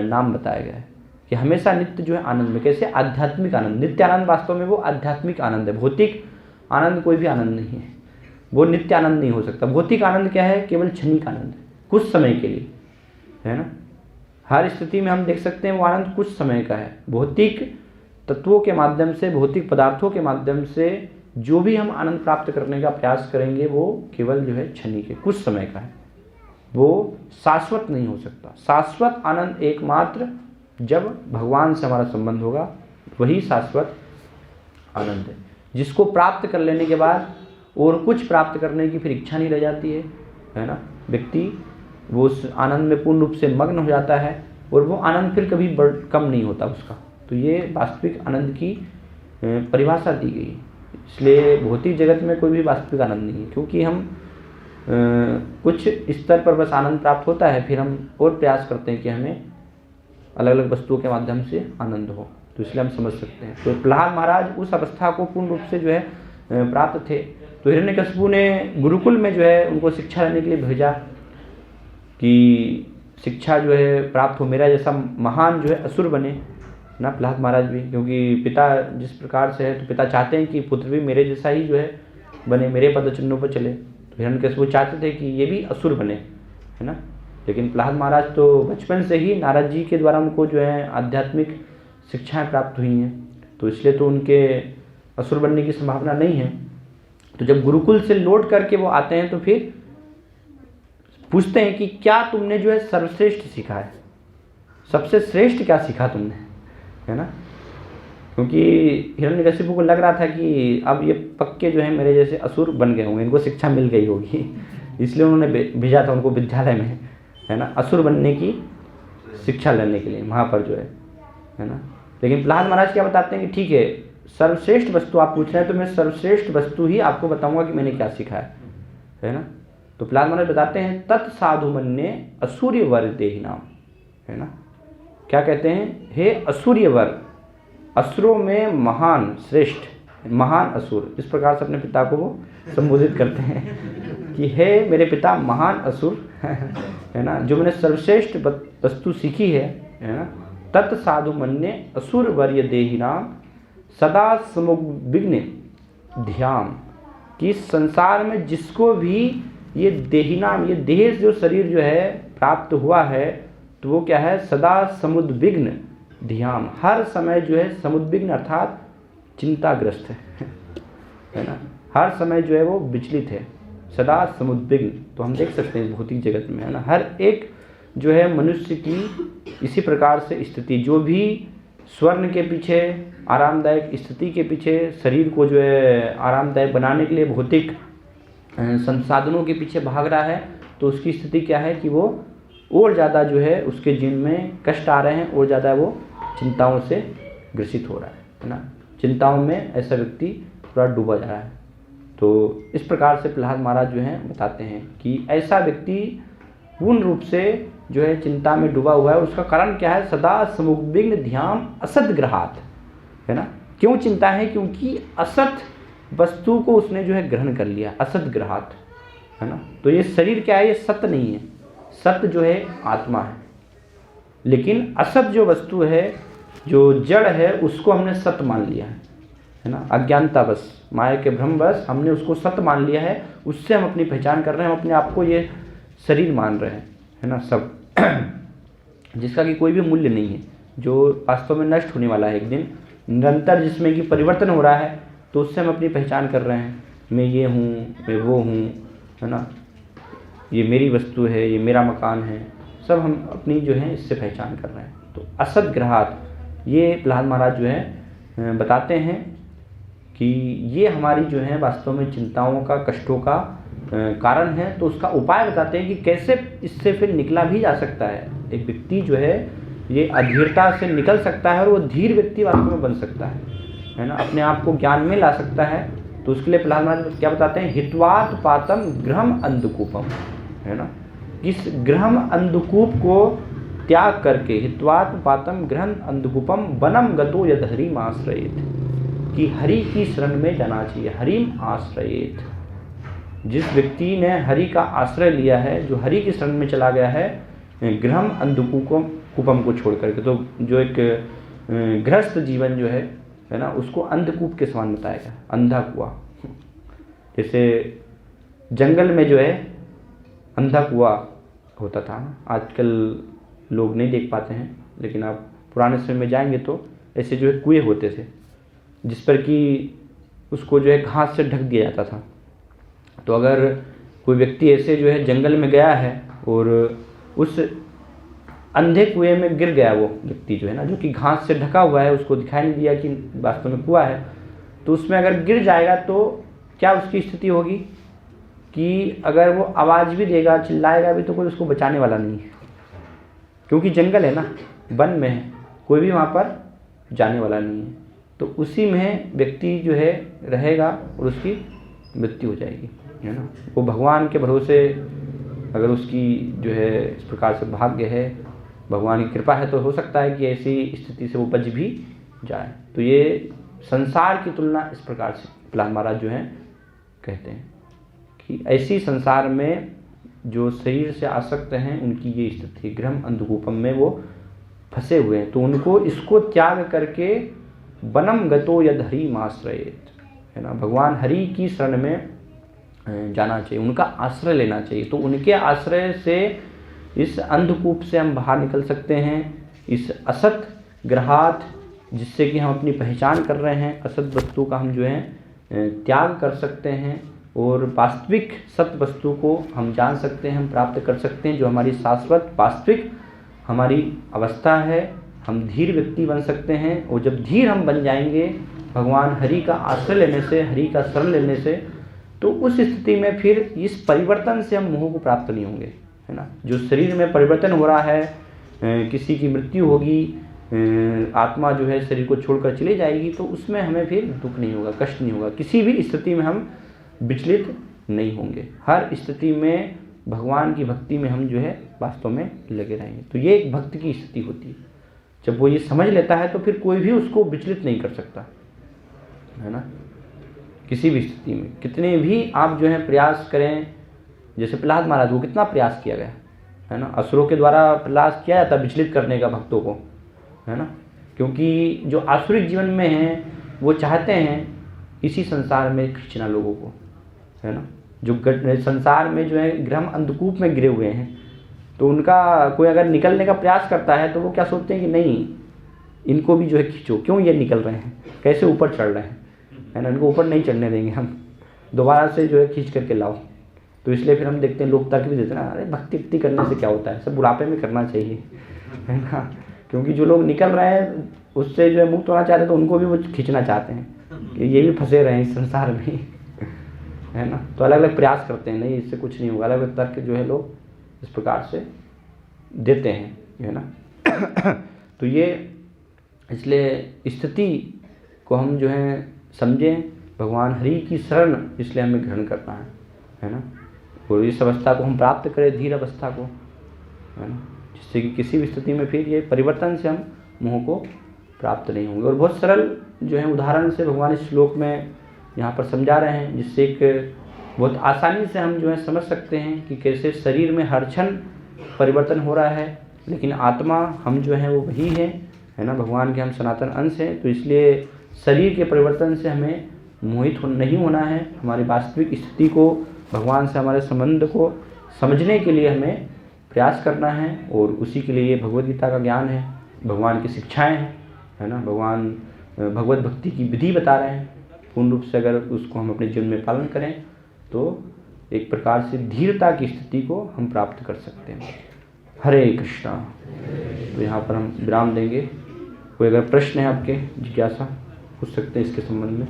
नाम बताया गया है कि हमेशा नित्य जो है आनंद में। कैसे? आध्यात्मिक आनंद। नित्य आनंद वास्तव में वो आध्यात्मिक आनंद है। भौतिक आनंद कोई भी आनंद नहीं है, वो नित्य आनंद नहीं हो सकता। भौतिक आनंद क्या है? केवल क्षणिक आनंद, कुछ समय के लिए, है ना। हर स्थिति में हम देख सकते हैं वो आनंद कुछ समय का है। भौतिक तत्वों के माध्यम से, भौतिक पदार्थों के माध्यम से जो भी हम आनंद प्राप्त करने का प्रयास करेंगे वो केवल जो है क्षणिक है, कुछ समय का है, वो शाश्वत नहीं हो सकता। शाश्वत आनंद एकमात्र जब भगवान से हमारा संबंध होगा, वही शाश्वत आनंद है, जिसको प्राप्त कर लेने के बाद और कुछ प्राप्त करने की फिर इच्छा नहीं रह जाती है ना। व्यक्ति वो उस आनंद में पूर्ण रूप से मग्न हो जाता है और वो आनंद फिर कभी कम नहीं होता उसका। तो ये वास्तविक आनंद की परिभाषा दी गई है। इसलिए भौतिक जगत में कोई भी वास्तविक आनंद नहीं है, क्योंकि हम कुछ स्तर पर बस आनंद प्राप्त होता है, फिर हम और प्रयास करते हैं कि हमें अलग अलग वस्तुओं के माध्यम से आनंद हो। तो इसलिए हम समझ सकते हैं। तो प्रहलाद महाराज उस अवस्था को पूर्ण रूप से जो है प्राप्त थे। तो हिरण्यकशिपु ने गुरुकुल में जो है उनको शिक्षा लेने के लिए भेजा कि शिक्षा जो है प्राप्त हो, मेरा जैसा महान जो है असुर बने ना प्रहलाद महाराज भी, क्योंकि पिता जिस प्रकार से है तो पिता चाहते हैं कि पुत्र भी मेरे जैसा ही जो है बने, मेरे पदचिन्हों पर चले। तो हिरण्यकशिपु चाहते थे कि ये भी असुर बने, है ना। लेकिन प्रहलाद महाराज तो बचपन से ही नारद जी के द्वारा उनको जो है आध्यात्मिक शिक्षाएं प्राप्त हुई हैं, तो इसलिए तो उनके असुर बनने की संभावना नहीं है। तो जब गुरुकुल से लौट करके वो आते हैं तो फिर पूछते हैं कि क्या तुमने जो है सर्वश्रेष्ठ सीखा है, सबसे श्रेष्ठ क्या सीखा तुमने, है ना। क्योंकि हिरण्यकशिपु को लग रहा था कि अब ये पक्के जो है मेरे जैसे असुर बन गए होंगे, इनको शिक्षा मिल गई होगी, इसलिए उन्होंने भेजा था उनको विद्यालय में, है ना, असुर बनने की शिक्षा लेने के लिए वहाँ पर जो है ना। लेकिन प्रहलाद महाराज क्या बताते हैं कि ठीक है, सर्वश्रेष्ठ वस्तु आप पूछ रहे हैं तो मैं सर्वश्रेष्ठ वस्तु ही आपको बताऊंगा कि मैंने क्या सीखा है ना। तो प्रहलाद महाराज बताते हैं तत्साधु मन्ये असूर्य वर देहि नाम, है ना। क्या कहते हैं, हे असूर्य वर, असुरों में महान श्रेष्ठ, महान असुर, इस प्रकार से अपने पिता को वो संबोधित करते हैं कि हे मेरे पिता महान असुर, है ना, जो मैंने सर्वश्रेष्ठ वस्तु सीखी है ना। तत्साधु मन्ये असुर वर्य देहि नाम सदा समुद्विग्न ध्यान, कि संसार में जिसको भी ये देहिनाम, ये देह जो शरीर जो है प्राप्त हुआ है, तो वो क्या है, सदा समुद्विग्न ध्यान, हर समय जो है समुद्विग्न अर्थात चिंताग्रस्त है ना, हर समय जो है वो विचलित है, सदा समुद्विग्न। तो हम देख सकते हैं इस भौतिक जगत में, है ना, हर एक जो है मनुष्य की इसी प्रकार से स्थिति, जो भी स्वर्ण के पीछे, आरामदायक स्थिति के पीछे, शरीर को जो है आरामदायक बनाने के लिए भौतिक संसाधनों के पीछे भाग रहा है, तो उसकी स्थिति क्या है कि वो और ज़्यादा जो है उसके जीवन में कष्ट आ रहे हैं, और ज़्यादा वो चिंताओं से ग्रसित हो रहा है ना। चिंताओं में ऐसा व्यक्ति पूरा डूबा जा रहा है। तो इस प्रकार से प्रहलाद महाराज जो हैं बताते हैं कि ऐसा व्यक्ति पूर्ण रूप से जो है चिंता में डूबा हुआ है। उसका कारण क्या है, सदा समुद्विग्न ध्यान असत ग्रहात, है ना। क्यों चिंता है, क्योंकि असत वस्तु को उसने जो है ग्रहण कर लिया, असत ग्रहात, है ना। तो ये शरीर क्या है, ये सत्य नहीं है, सत्य जो है आत्मा है, लेकिन असत जो वस्तु है, जो जड़ है, उसको हमने सत्य मान लिया है ना। अज्ञानतावश, माया के भ्रमवश हमने उसको सत्य मान लिया है, उससे हम अपनी पहचान कर रहे हैं, हम अपने आप को ये शरीर मान रहे हैं, है ना, सब जिसका कि कोई भी मूल्य नहीं है, जो वास्तव में नष्ट होने वाला है एक दिन, निरंतर जिसमें कि परिवर्तन हो रहा है, तो उससे हम अपनी पहचान कर रहे हैं, मैं ये हूँ, मैं वो हूँ, है ना, ये मेरी वस्तु है, ये मेरा मकान है, सब हम अपनी जो है इससे पहचान कर रहे हैं। तो असत ग्रहात, ये प्रहलाद महाराज जो है बताते हैं कि ये हमारी जो है वास्तव में चिंताओं का, कष्टों का कारण है। तो उसका उपाय बताते हैं कि कैसे इससे फिर निकला भी जा सकता है। एक व्यक्ति जो है ये अधीरता से निकल सकता है और वो धीर व्यक्ति वास्तव में बन सकता है ना, अपने आप को ज्ञान में ला सकता है। तो उसके लिए प्रहलाद महाराज क्या बताते हैं, हित्वात पातम गृहम अंधकूपम, है ना, इस गृहम अंधकूप को त्याग करके, हित्वात पातम गृहम अंधकूपम वनम गतो यद हरिम आश्रयेत, कि हरि की शरण में जाना चाहिए, हरिम आश्रयेत। जिस व्यक्ति ने हरि का आश्रय लिया है, जो हरि की शरण में चला गया है, गृहम अंधकूपम को छोड़ करके, तो जो एक गृहस्थ जीवन जो है ना, उसको अंधकूप के समान बताया गया, अंधा कुआं। जैसे जंगल में जो है अंधा कुआं होता था, आजकल लोग नहीं देख पाते हैं, लेकिन आप पुराने समय में जाएंगे तो ऐसे जो है कुएं होते थे, जिस पर कि उसको जो है घास से ढक दिया जाता था। तो अगर कोई व्यक्ति ऐसे जो है जंगल में गया है और उस अंधे कुएं में गिर गया, वो व्यक्ति जो है ना, जो कि घास से ढका हुआ है, उसको दिखाई नहीं दिया कि वास्तव में कुआं है, तो उसमें अगर गिर जाएगा तो क्या उसकी स्थिति होगी कि अगर वो आवाज़ भी देगा, चिल्लाएगा भी, तो कोई उसको बचाने वाला नहीं है, क्योंकि जंगल है ना, वन में है, कोई भी वहाँ पर जाने वाला नहीं है। तो उसी में व्यक्ति जो है रहेगा और उसकी मृत्यु हो जाएगी, है ना। वो भगवान के भरोसे अगर उसकी जो है इस प्रकार से भाग्य है, भगवान की कृपा है, तो हो सकता है कि ऐसी स्थिति से वो बच भी जाए। तो ये संसार की तुलना इस प्रकार से प्रहलाद महाराज जो हैं कहते हैं कि ऐसी संसार में जो शरीर से आसक्त हैं, उनकी ये स्थिति, गृहम अंधकूपम में वो फंसे हुए हैं। तो उनको इसको त्याग करके वनम गतो यद हरिम आश्रयेत, है ना, भगवान हरि की शरण में जाना चाहिए, उनका आश्रय लेना चाहिए। तो उनके आश्रय से इस अंधकूप से हम बाहर निकल सकते हैं, इस असत ग्रहात, जिससे कि हम अपनी पहचान कर रहे हैं, असत वस्तु का हम जो है त्याग कर सकते हैं और वास्तविक सत्य वस्तु को हम जान सकते हैं, हम प्राप्त कर सकते हैं, जो हमारी शाश्वत वास्तविक हमारी अवस्था है। हम धीर व्यक्ति बन सकते हैं, और जब धीर हम बन जाएंगे भगवान हरि का आश्रय लेने से, हरि का शरण लेने से, तो उस स्थिति में फिर इस परिवर्तन से हम मोह को प्राप्त नहीं होंगे, है ना। जो शरीर में परिवर्तन हो रहा है, किसी की मृत्यु होगी, आत्मा जो है शरीर को छोड़कर चली जाएगी, तो उसमें हमें फिर दुख नहीं होगा, कष्ट नहीं होगा, किसी भी स्थिति में हम विचलित नहीं होंगे। हर स्थिति में भगवान की भक्ति में हम जो है वास्तव में लगे रहेंगे। तो ये एक भक्त की स्थिति होती है। जब वो ये समझ लेता है तो फिर कोई भी उसको विचलित नहीं कर सकता, है ना। किसी भी स्थिति में कितने भी आप जो है प्रयास करें, जैसे प्रहलाद महाराज को कितना प्रयास किया गया, है ना। असुरों के द्वारा प्रयास किया जाता विचलित करने का भक्तों को, है ना। क्योंकि जो आसुरिक जीवन में हैं वो चाहते हैं इसी संसार में खींचना लोगों को, है ना। जो संसार में जो है ग्रह अंधकूप में गिरे हुए हैं, तो उनका कोई अगर निकलने का प्रयास करता है तो वो क्या सोचते हैं कि नहीं, इनको भी जो है खींचो, क्यों ये निकल रहे हैं, कैसे ऊपर चढ़ रहे हैं, है ना। इनको ऊपर नहीं चढ़ने देंगे हम, दोबारा से जो है खींच करके लाओ। तो इसलिए फिर हम देखते हैं, लोग तर्क भी देते हैं ना, अरे भक्ति भक्ति करने से क्या होता है, सब बुढ़ापे में करना चाहिए, है ना। क्योंकि जो लोग निकल रहे हैं उससे जो है मुक्त होना चाहते हैं, तो उनको भी वो खींचना चाहते हैं कि ये भी फंसे रहे हैं इस संसार में, है ना। तो अलग अलग प्रयास करते हैं, नहीं इससे कुछ नहीं होगा, अलग अलग तर्क जो है लोग इस प्रकार से देते हैं, है ना। तो ये इसलिए स्थिति को हम जो है समझें, भगवान हरि की शरण इसलिए हमें ग्रहण करना है ना। और इस अवस्था को हम प्राप्त करें, धीर अवस्था को, है ना, जिससे कि किसी भी स्थिति में फिर ये परिवर्तन से हम मोह को प्राप्त नहीं होंगे। और बहुत सरल जो है उदाहरण से भगवान इस श्लोक में यहाँ पर समझा रहे हैं, जिससे एक बहुत आसानी से हम जो है समझ सकते हैं कि कैसे शरीर में हर क्षण परिवर्तन हो रहा है, लेकिन आत्मा हम जो है वो वही है ना, भगवान के हम सनातन अंश हैं। तो इसलिए शरीर के परिवर्तन से हमें मोहित नहीं होना है, हमारी वास्तविक स्थिति को, भगवान से हमारे संबंध को समझने के लिए हमें प्रयास करना है। और उसी के लिए भगवद गीता का ज्ञान है, भगवान की शिक्षाएं हैं, है ना। भगवान भगवत भक्ति की विधि बता रहे हैं, पूर्ण रूप से अगर उसको हम अपने जीवन में पालन करें तो एक प्रकार से धीरता की स्थिति को हम प्राप्त कर सकते हैं। हरे कृष्णा। तो यहाँ पर हम विराम देंगे। कोई अगर प्रश्न है आपके, जिज्ञासा पूछ सकते हैं इसके संबंध में।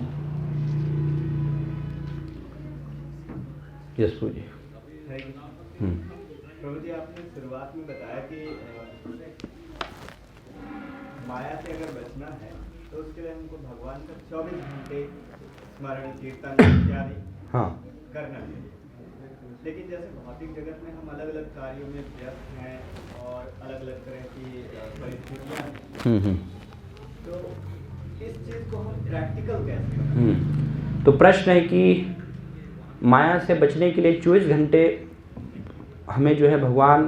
यस प्रभु जी। प्रभु जी, आपने शुरुआत में बताया कि माया से अगर बचना है तो उसके लिए हमको भगवान का 24 घंटे स्मरण कीर्तन इत्यादि करना है। लेकिन जैसे भौतिक जगत में हम अलग अलग कार्यों में व्यस्त हैं और अलग अलग तरह की परिस्थितियाँ हैं, तो इस चीज़ को हम प्रैक्टिकल कैसे करें? तो प्रश्न है कि माया से बचने के लिए 24 घंटे हमें जो है भगवान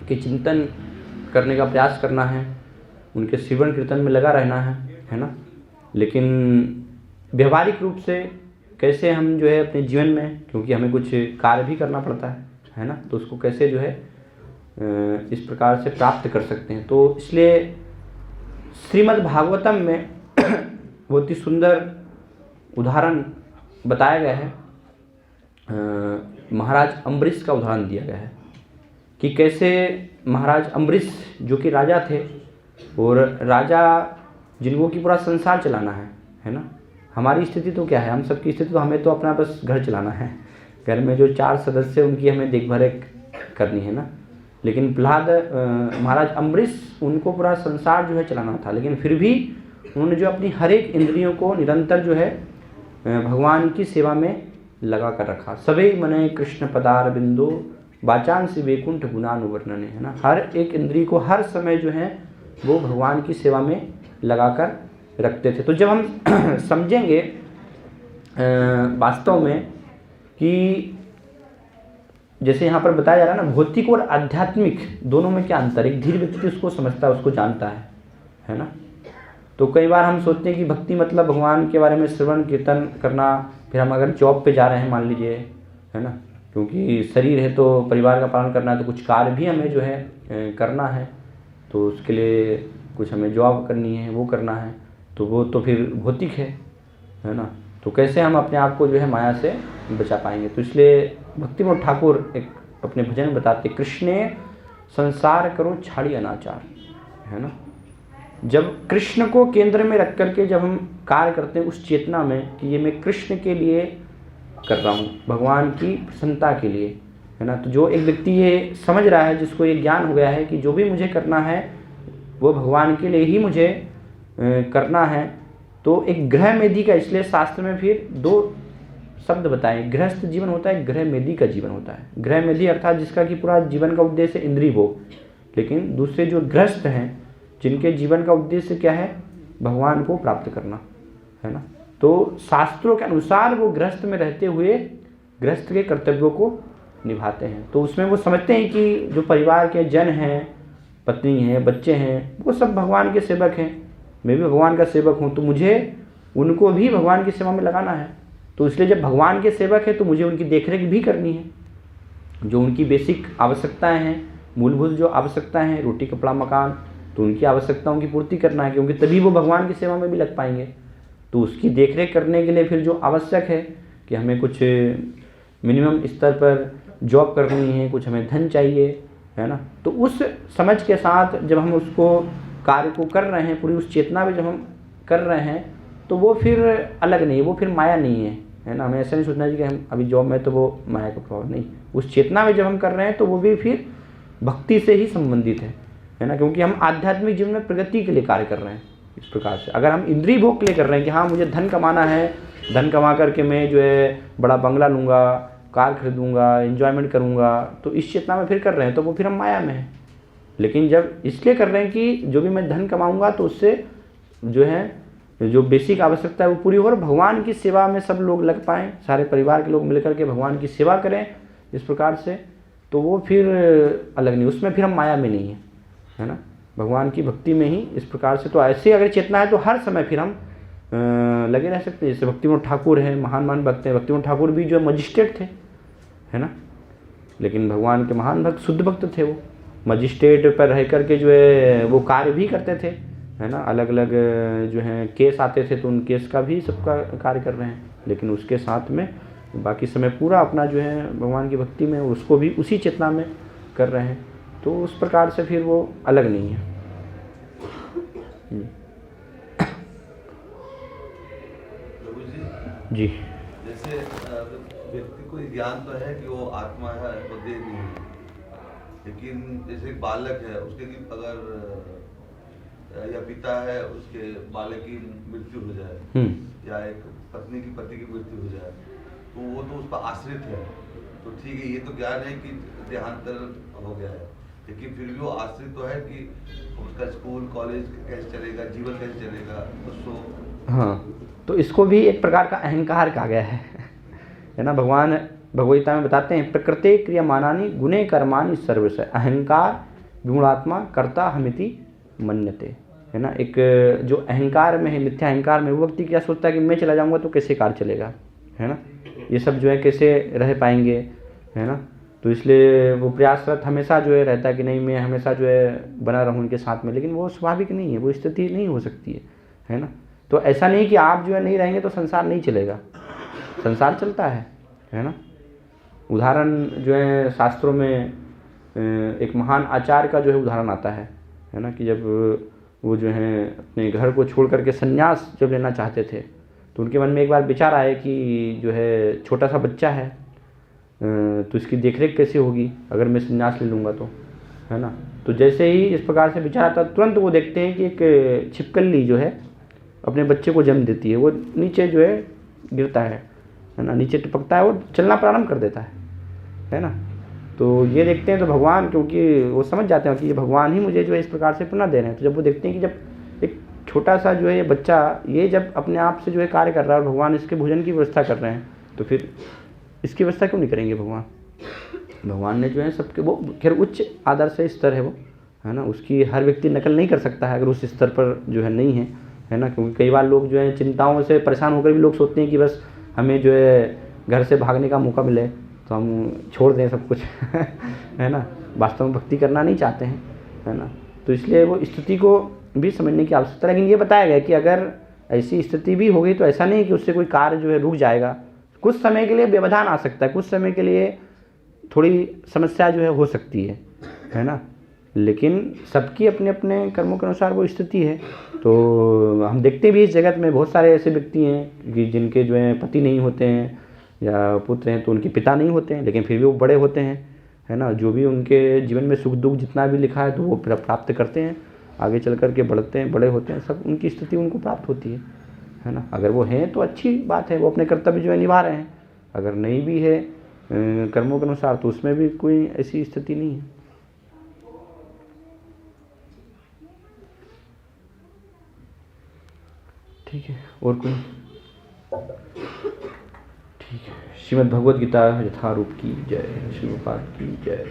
के चिंतन करने का प्रयास करना है, उनके सिमरन कीर्तन में लगा रहना है ना। लेकिन व्यवहारिक रूप से कैसे हम जो है अपने जीवन में, क्योंकि हमें कुछ कार्य भी करना पड़ता है ना, तो उसको कैसे जो है इस प्रकार से प्राप्त कर सकते हैं। तो इसलिए श्रीमद् भागवतम में बहुत ही सुंदर उदाहरण बताया गया है, महाराज अम्बरीश का उदाहरण दिया गया है कि कैसे महाराज अम्बरीश जो कि राजा थे, और राजा जिनको कि पूरा संसार चलाना है ना। हमारी स्थिति तो क्या है, हम सबकी स्थिति तो हमें तो अपना बस घर चलाना है, घर में जो 4 सदस्य उनकी हमें देखभाल करनी है ना। लेकिन प्रहलाद महाराज अम्बरीश उनको पूरा संसार जो है चलाना था, लेकिन फिर भी उन्होंने जो अपनी हर एक इंद्रियों को निरंतर जो है भगवान की सेवा में लगा कर रखा। सभी मने कृष्ण पदार बिंदु वाचांसी वैकुंठ गुणानुवर्णने, है ना। हर एक इंद्री को हर समय जो है वो भगवान की सेवा में लगाकर रखते थे। तो जब हम समझेंगे वास्तव में कि जैसे यहाँ पर बताया जा रहा है ना, भौतिक और आध्यात्मिक दोनों में क्या अंतर, एक धीर व्यक्ति उसको समझता है, उसको जानता है ना। तो कई बार हम सोचते हैं कि भक्ति मतलब भगवान के बारे में श्रवण कीर्तन करना, फिर हम अगर जॉब पे जा रहे हैं मान लीजिए, है ना, क्योंकि शरीर है तो परिवार का पालन करना है, तो कुछ कार्य भी हमें जो है करना है, तो उसके लिए कुछ हमें जॉब करनी है, वो करना है, तो वो तो फिर भौतिक है ना। तो कैसे हम अपने आप को जो है माया से बचा पाएंगे। तो इसलिए भक्ति विनोद ठाकुर एक अपने भजन में बताते, कृष्णे संसार करो छाड़ी अनाचार, है ना। जब कृष्ण को केंद्र में रख करके जब हम कार्य करते हैं उस चेतना में कि ये मैं कृष्ण के लिए कर रहा हूँ, भगवान की प्रसन्नता के लिए, है ना। तो जो एक व्यक्ति ये समझ रहा है, जिसको ये ज्ञान हो गया है कि जो भी मुझे करना है वो भगवान के लिए ही मुझे करना है। तो एक गृह मेधी का, इसलिए शास्त्र में फिर 2 शब्द बताए। गृहस्थ जीवन होता है, गृह मेधी का जीवन होता है। गृह मेधी अर्थात जिसका कि पूरा जीवन का उद्देश्य इंद्रिय भोग, लेकिन दूसरे जो गृहस्थ हैं जिनके जीवन का उद्देश्य क्या है, भगवान को प्राप्त करना, है ना। तो शास्त्रों के अनुसार वो गृहस्थ में रहते हुए गृहस्थ के कर्तव्यों को निभाते हैं। तो उसमें वो समझते हैं कि जो परिवार के जन हैं, पत्नी हैं, बच्चे हैं, वो सब भगवान के सेवक हैं, मैं भी भगवान का सेवक हूँ, तो मुझे उनको भी भगवान की सेवा में लगाना है। तो इसलिए जब भगवान के सेवक है तो मुझे उनकी देखरेख भी करनी है। जो उनकी बेसिक आवश्यकताएं हैं, मूलभूत जो आवश्यकताएं हैं, रोटी कपड़ा मकान, तो उनकी आवश्यकताओं की पूर्ति करना है, क्योंकि तभी वो भगवान की सेवा में भी लग पाएंगे। तो उसकी देखरेख करने के लिए फिर जो आवश्यक है कि हमें कुछ मिनिमम स्तर पर जॉब करनी है, कुछ हमें धन चाहिए, है ना। तो उस समझ के साथ जब हम उसको कार्य को कर रहे हैं, पूरी उस चेतना में जब हम कर रहे हैं, तो वो फिर अलग नहीं है, वो फिर माया नहीं है ना। हमें ऐसा नहीं सोचना चाहिए कि हम अभी जॉब में तो वो माया का प्रभाव नहीं, उस चेतना में जब हम कर रहे हैं तो वो भी फिर भक्ति से ही संबंधित है ना। क्योंकि हम आध्यात्मिक जीवन में प्रगति के लिए कार्य कर रहे हैं। इस प्रकार से अगर हम इंद्रिय भोग के लिए कर रहे हैं कि हाँ मुझे धन कमाना है, धन कमा करके मैं जो है बड़ा बंगला लूँगा, कार खरीदूँगा, एंजॉयमेंट करूँगा, तो इस चेतना में फिर कर रहे हैं, तो वो फिर हम माया में हैं। लेकिन जब इसलिए कर रहे हैं कि जो भी मैं धन कमाऊँगा तो उससे जो है जो बेसिक आवश्यकता है वो पूरी हो और भगवान की सेवा में सब लोग लग पाएँ, सारे परिवार के लोग मिलकर के भगवान की सेवा करें इस प्रकार से, तो वो फिर अलग नहीं, उसमें फिर हम माया में नहीं है ना, भगवान की भक्ति में ही इस प्रकार से। तो ऐसे अगर चेतना है तो हर समय फिर हम लगे रह सकते हैं। जैसे भक्तिमोहन ठाकुर है, महान भक्त हैं। भक्तिमोहन ठाकुर भी जो है मजिस्ट्रेट थे, है ना, लेकिन भगवान के महान भक्त, शुद्ध भक्त थे। वो मजिस्ट्रेट पर रह करके जो है वो कार्य भी करते थे, है ना। अलग अलग जो है केस आते थे तो उन केस का भी सबका कार्य कर रहे हैं, लेकिन उसके साथ में बाकी समय पूरा अपना जो है भगवान की भक्ति में उसको भी उसी चेतना में कर रहे हैं। तो उस प्रकार से फिर वो अलग नहीं है। जी, जैसे व्यक्ति को ज्ञान तो है कि वो आत्मा है तो देह नहीं है, लेकिन जैसे बालक है उसके लिए अगर या पिता है उसके बालक की मृत्यु हो जाए या एक पत्नी की पति की मृत्यु हो जाए तो वो तो उस पर आश्रित है। तो ठीक है, ये तो ज्ञान है कि देहांतर हो गया है, लेकिन फिर भी वो आश्रित तो है कि उसका स्कूल कॉलेज कैसे चलेगा, जीवन कैसे चलेगा उसको। हाँ, तो इसको भी एक प्रकार का अहंकार कहा गया है ना। भगवान भगवद्गीता में बताते हैं प्रकृते क्रियमाणानि गुणे कर्माणि सर्वश अहंकार विमूढ़ात्मा कर्ता हमिति मन्यते, है ना। एक जो अहंकार में है, मिथ्या अहंकार में, वो व्यक्ति क्या सोचता है कि मैं चला जाऊंगा तो कैसे कार्य चलेगा, है ना, ये सब जो है कैसे रह पाएंगे, है ना। तो इसलिए वो प्रयासरत हमेशा जो है रहता है कि नहीं मैं हमेशा जो है बना रहूँ उनके साथ में, लेकिन वो स्वाभाविक नहीं है, वो स्थिति नहीं हो सकती है ना। तो ऐसा नहीं कि आप जो है नहीं रहेंगे तो संसार नहीं चलेगा, संसार चलता है ना। उदाहरण जो है शास्त्रों में एक महान आचार्य का जो है उदाहरण आता है ना, कि जब वो जो है अपने घर को छोड़ करके संन्यास जब लेना चाहते थे तो उनके मन में एक बार विचार आया कि जो है छोटा सा बच्चा है तो इसकी देखरेख कैसे होगी अगर मैं संन्यास ले लूँगा तो, है ना। तो जैसे ही इस प्रकार से विचार आता तुरंत वो देखते हैं कि एक छिपकली जो है अपने बच्चे को जन्म देती है, वो नीचे जो है गिरता है ना, नीचे टपकता है, वो चलना प्रारंभ कर देता है ना। तो ये देखते हैं तो भगवान, क्योंकि वो समझ जाते हैं कि ये भगवान ही मुझे जो है इस प्रकार से पुनः दे रहे हैं। तो जब वो देखते हैं कि जब एक छोटा सा जो है ये बच्चा ये जब अपने आप से जो है कार्य कर रहा है और भगवान इसके भोजन की व्यवस्था कर रहे हैं, तो फिर इसकी व्यवस्था क्यों नहीं करेंगे भगवान। भगवान ने जो है सबके, वो खैर उच्च आदर्श स्तर है वो, है ना, उसकी हर व्यक्ति नकल नहीं कर सकता है अगर उस स्तर पर जो है नहीं है ना। क्योंकि कई बार लोग जो है चिंताओं से परेशान होकर भी लोग सोचते हैं कि बस हमें जो है घर से भागने का मौका मिले तो हम छोड़ दें सब कुछ है ना, वास्तव में भक्ति करना नहीं चाहते हैं, है ना। तो इसलिए वो स्थिति को भी समझने की आवश्यकता है। लेकिन ये बताया गया कि अगर ऐसी स्थिति भी होगी तो ऐसा नहीं कि उससे कोई कार्य जो है रुक जाएगा, कुछ समय के लिए व्यवधान आ सकता है, कुछ समय के लिए थोड़ी समस्या जो है हो सकती है ना। लेकिन सबकी अपने अपने कर्मों के अनुसार वो स्थिति है। तो हम देखते भी इस जगत में बहुत सारे ऐसे व्यक्ति हैं कि जिनके जो है पति नहीं होते हैं या पुत्र हैं तो उनके पिता नहीं होते हैं, लेकिन फिर भी वो बड़े होते हैं, है ना। जो भी उनके जीवन में सुख दुख जितना भी लिखा है तो वो प्राप्त करते हैं, आगे चल कर के बड़े होते हैं, सब उनकी स्थिति उनको प्राप्त होती है ना। अगर वो हैं तो अच्छी बात है, वो अपने कर्तव्य जो है निभा रहे हैं। अगर नहीं भी है कर्मों के अनुसार तो उसमें भी कोई ऐसी स्थिति नहीं है। ठीक है, और कोई? ठीक है। श्रीमद् भगवद गीता यथारूप की जय, श्री प्रभुपाद की जय।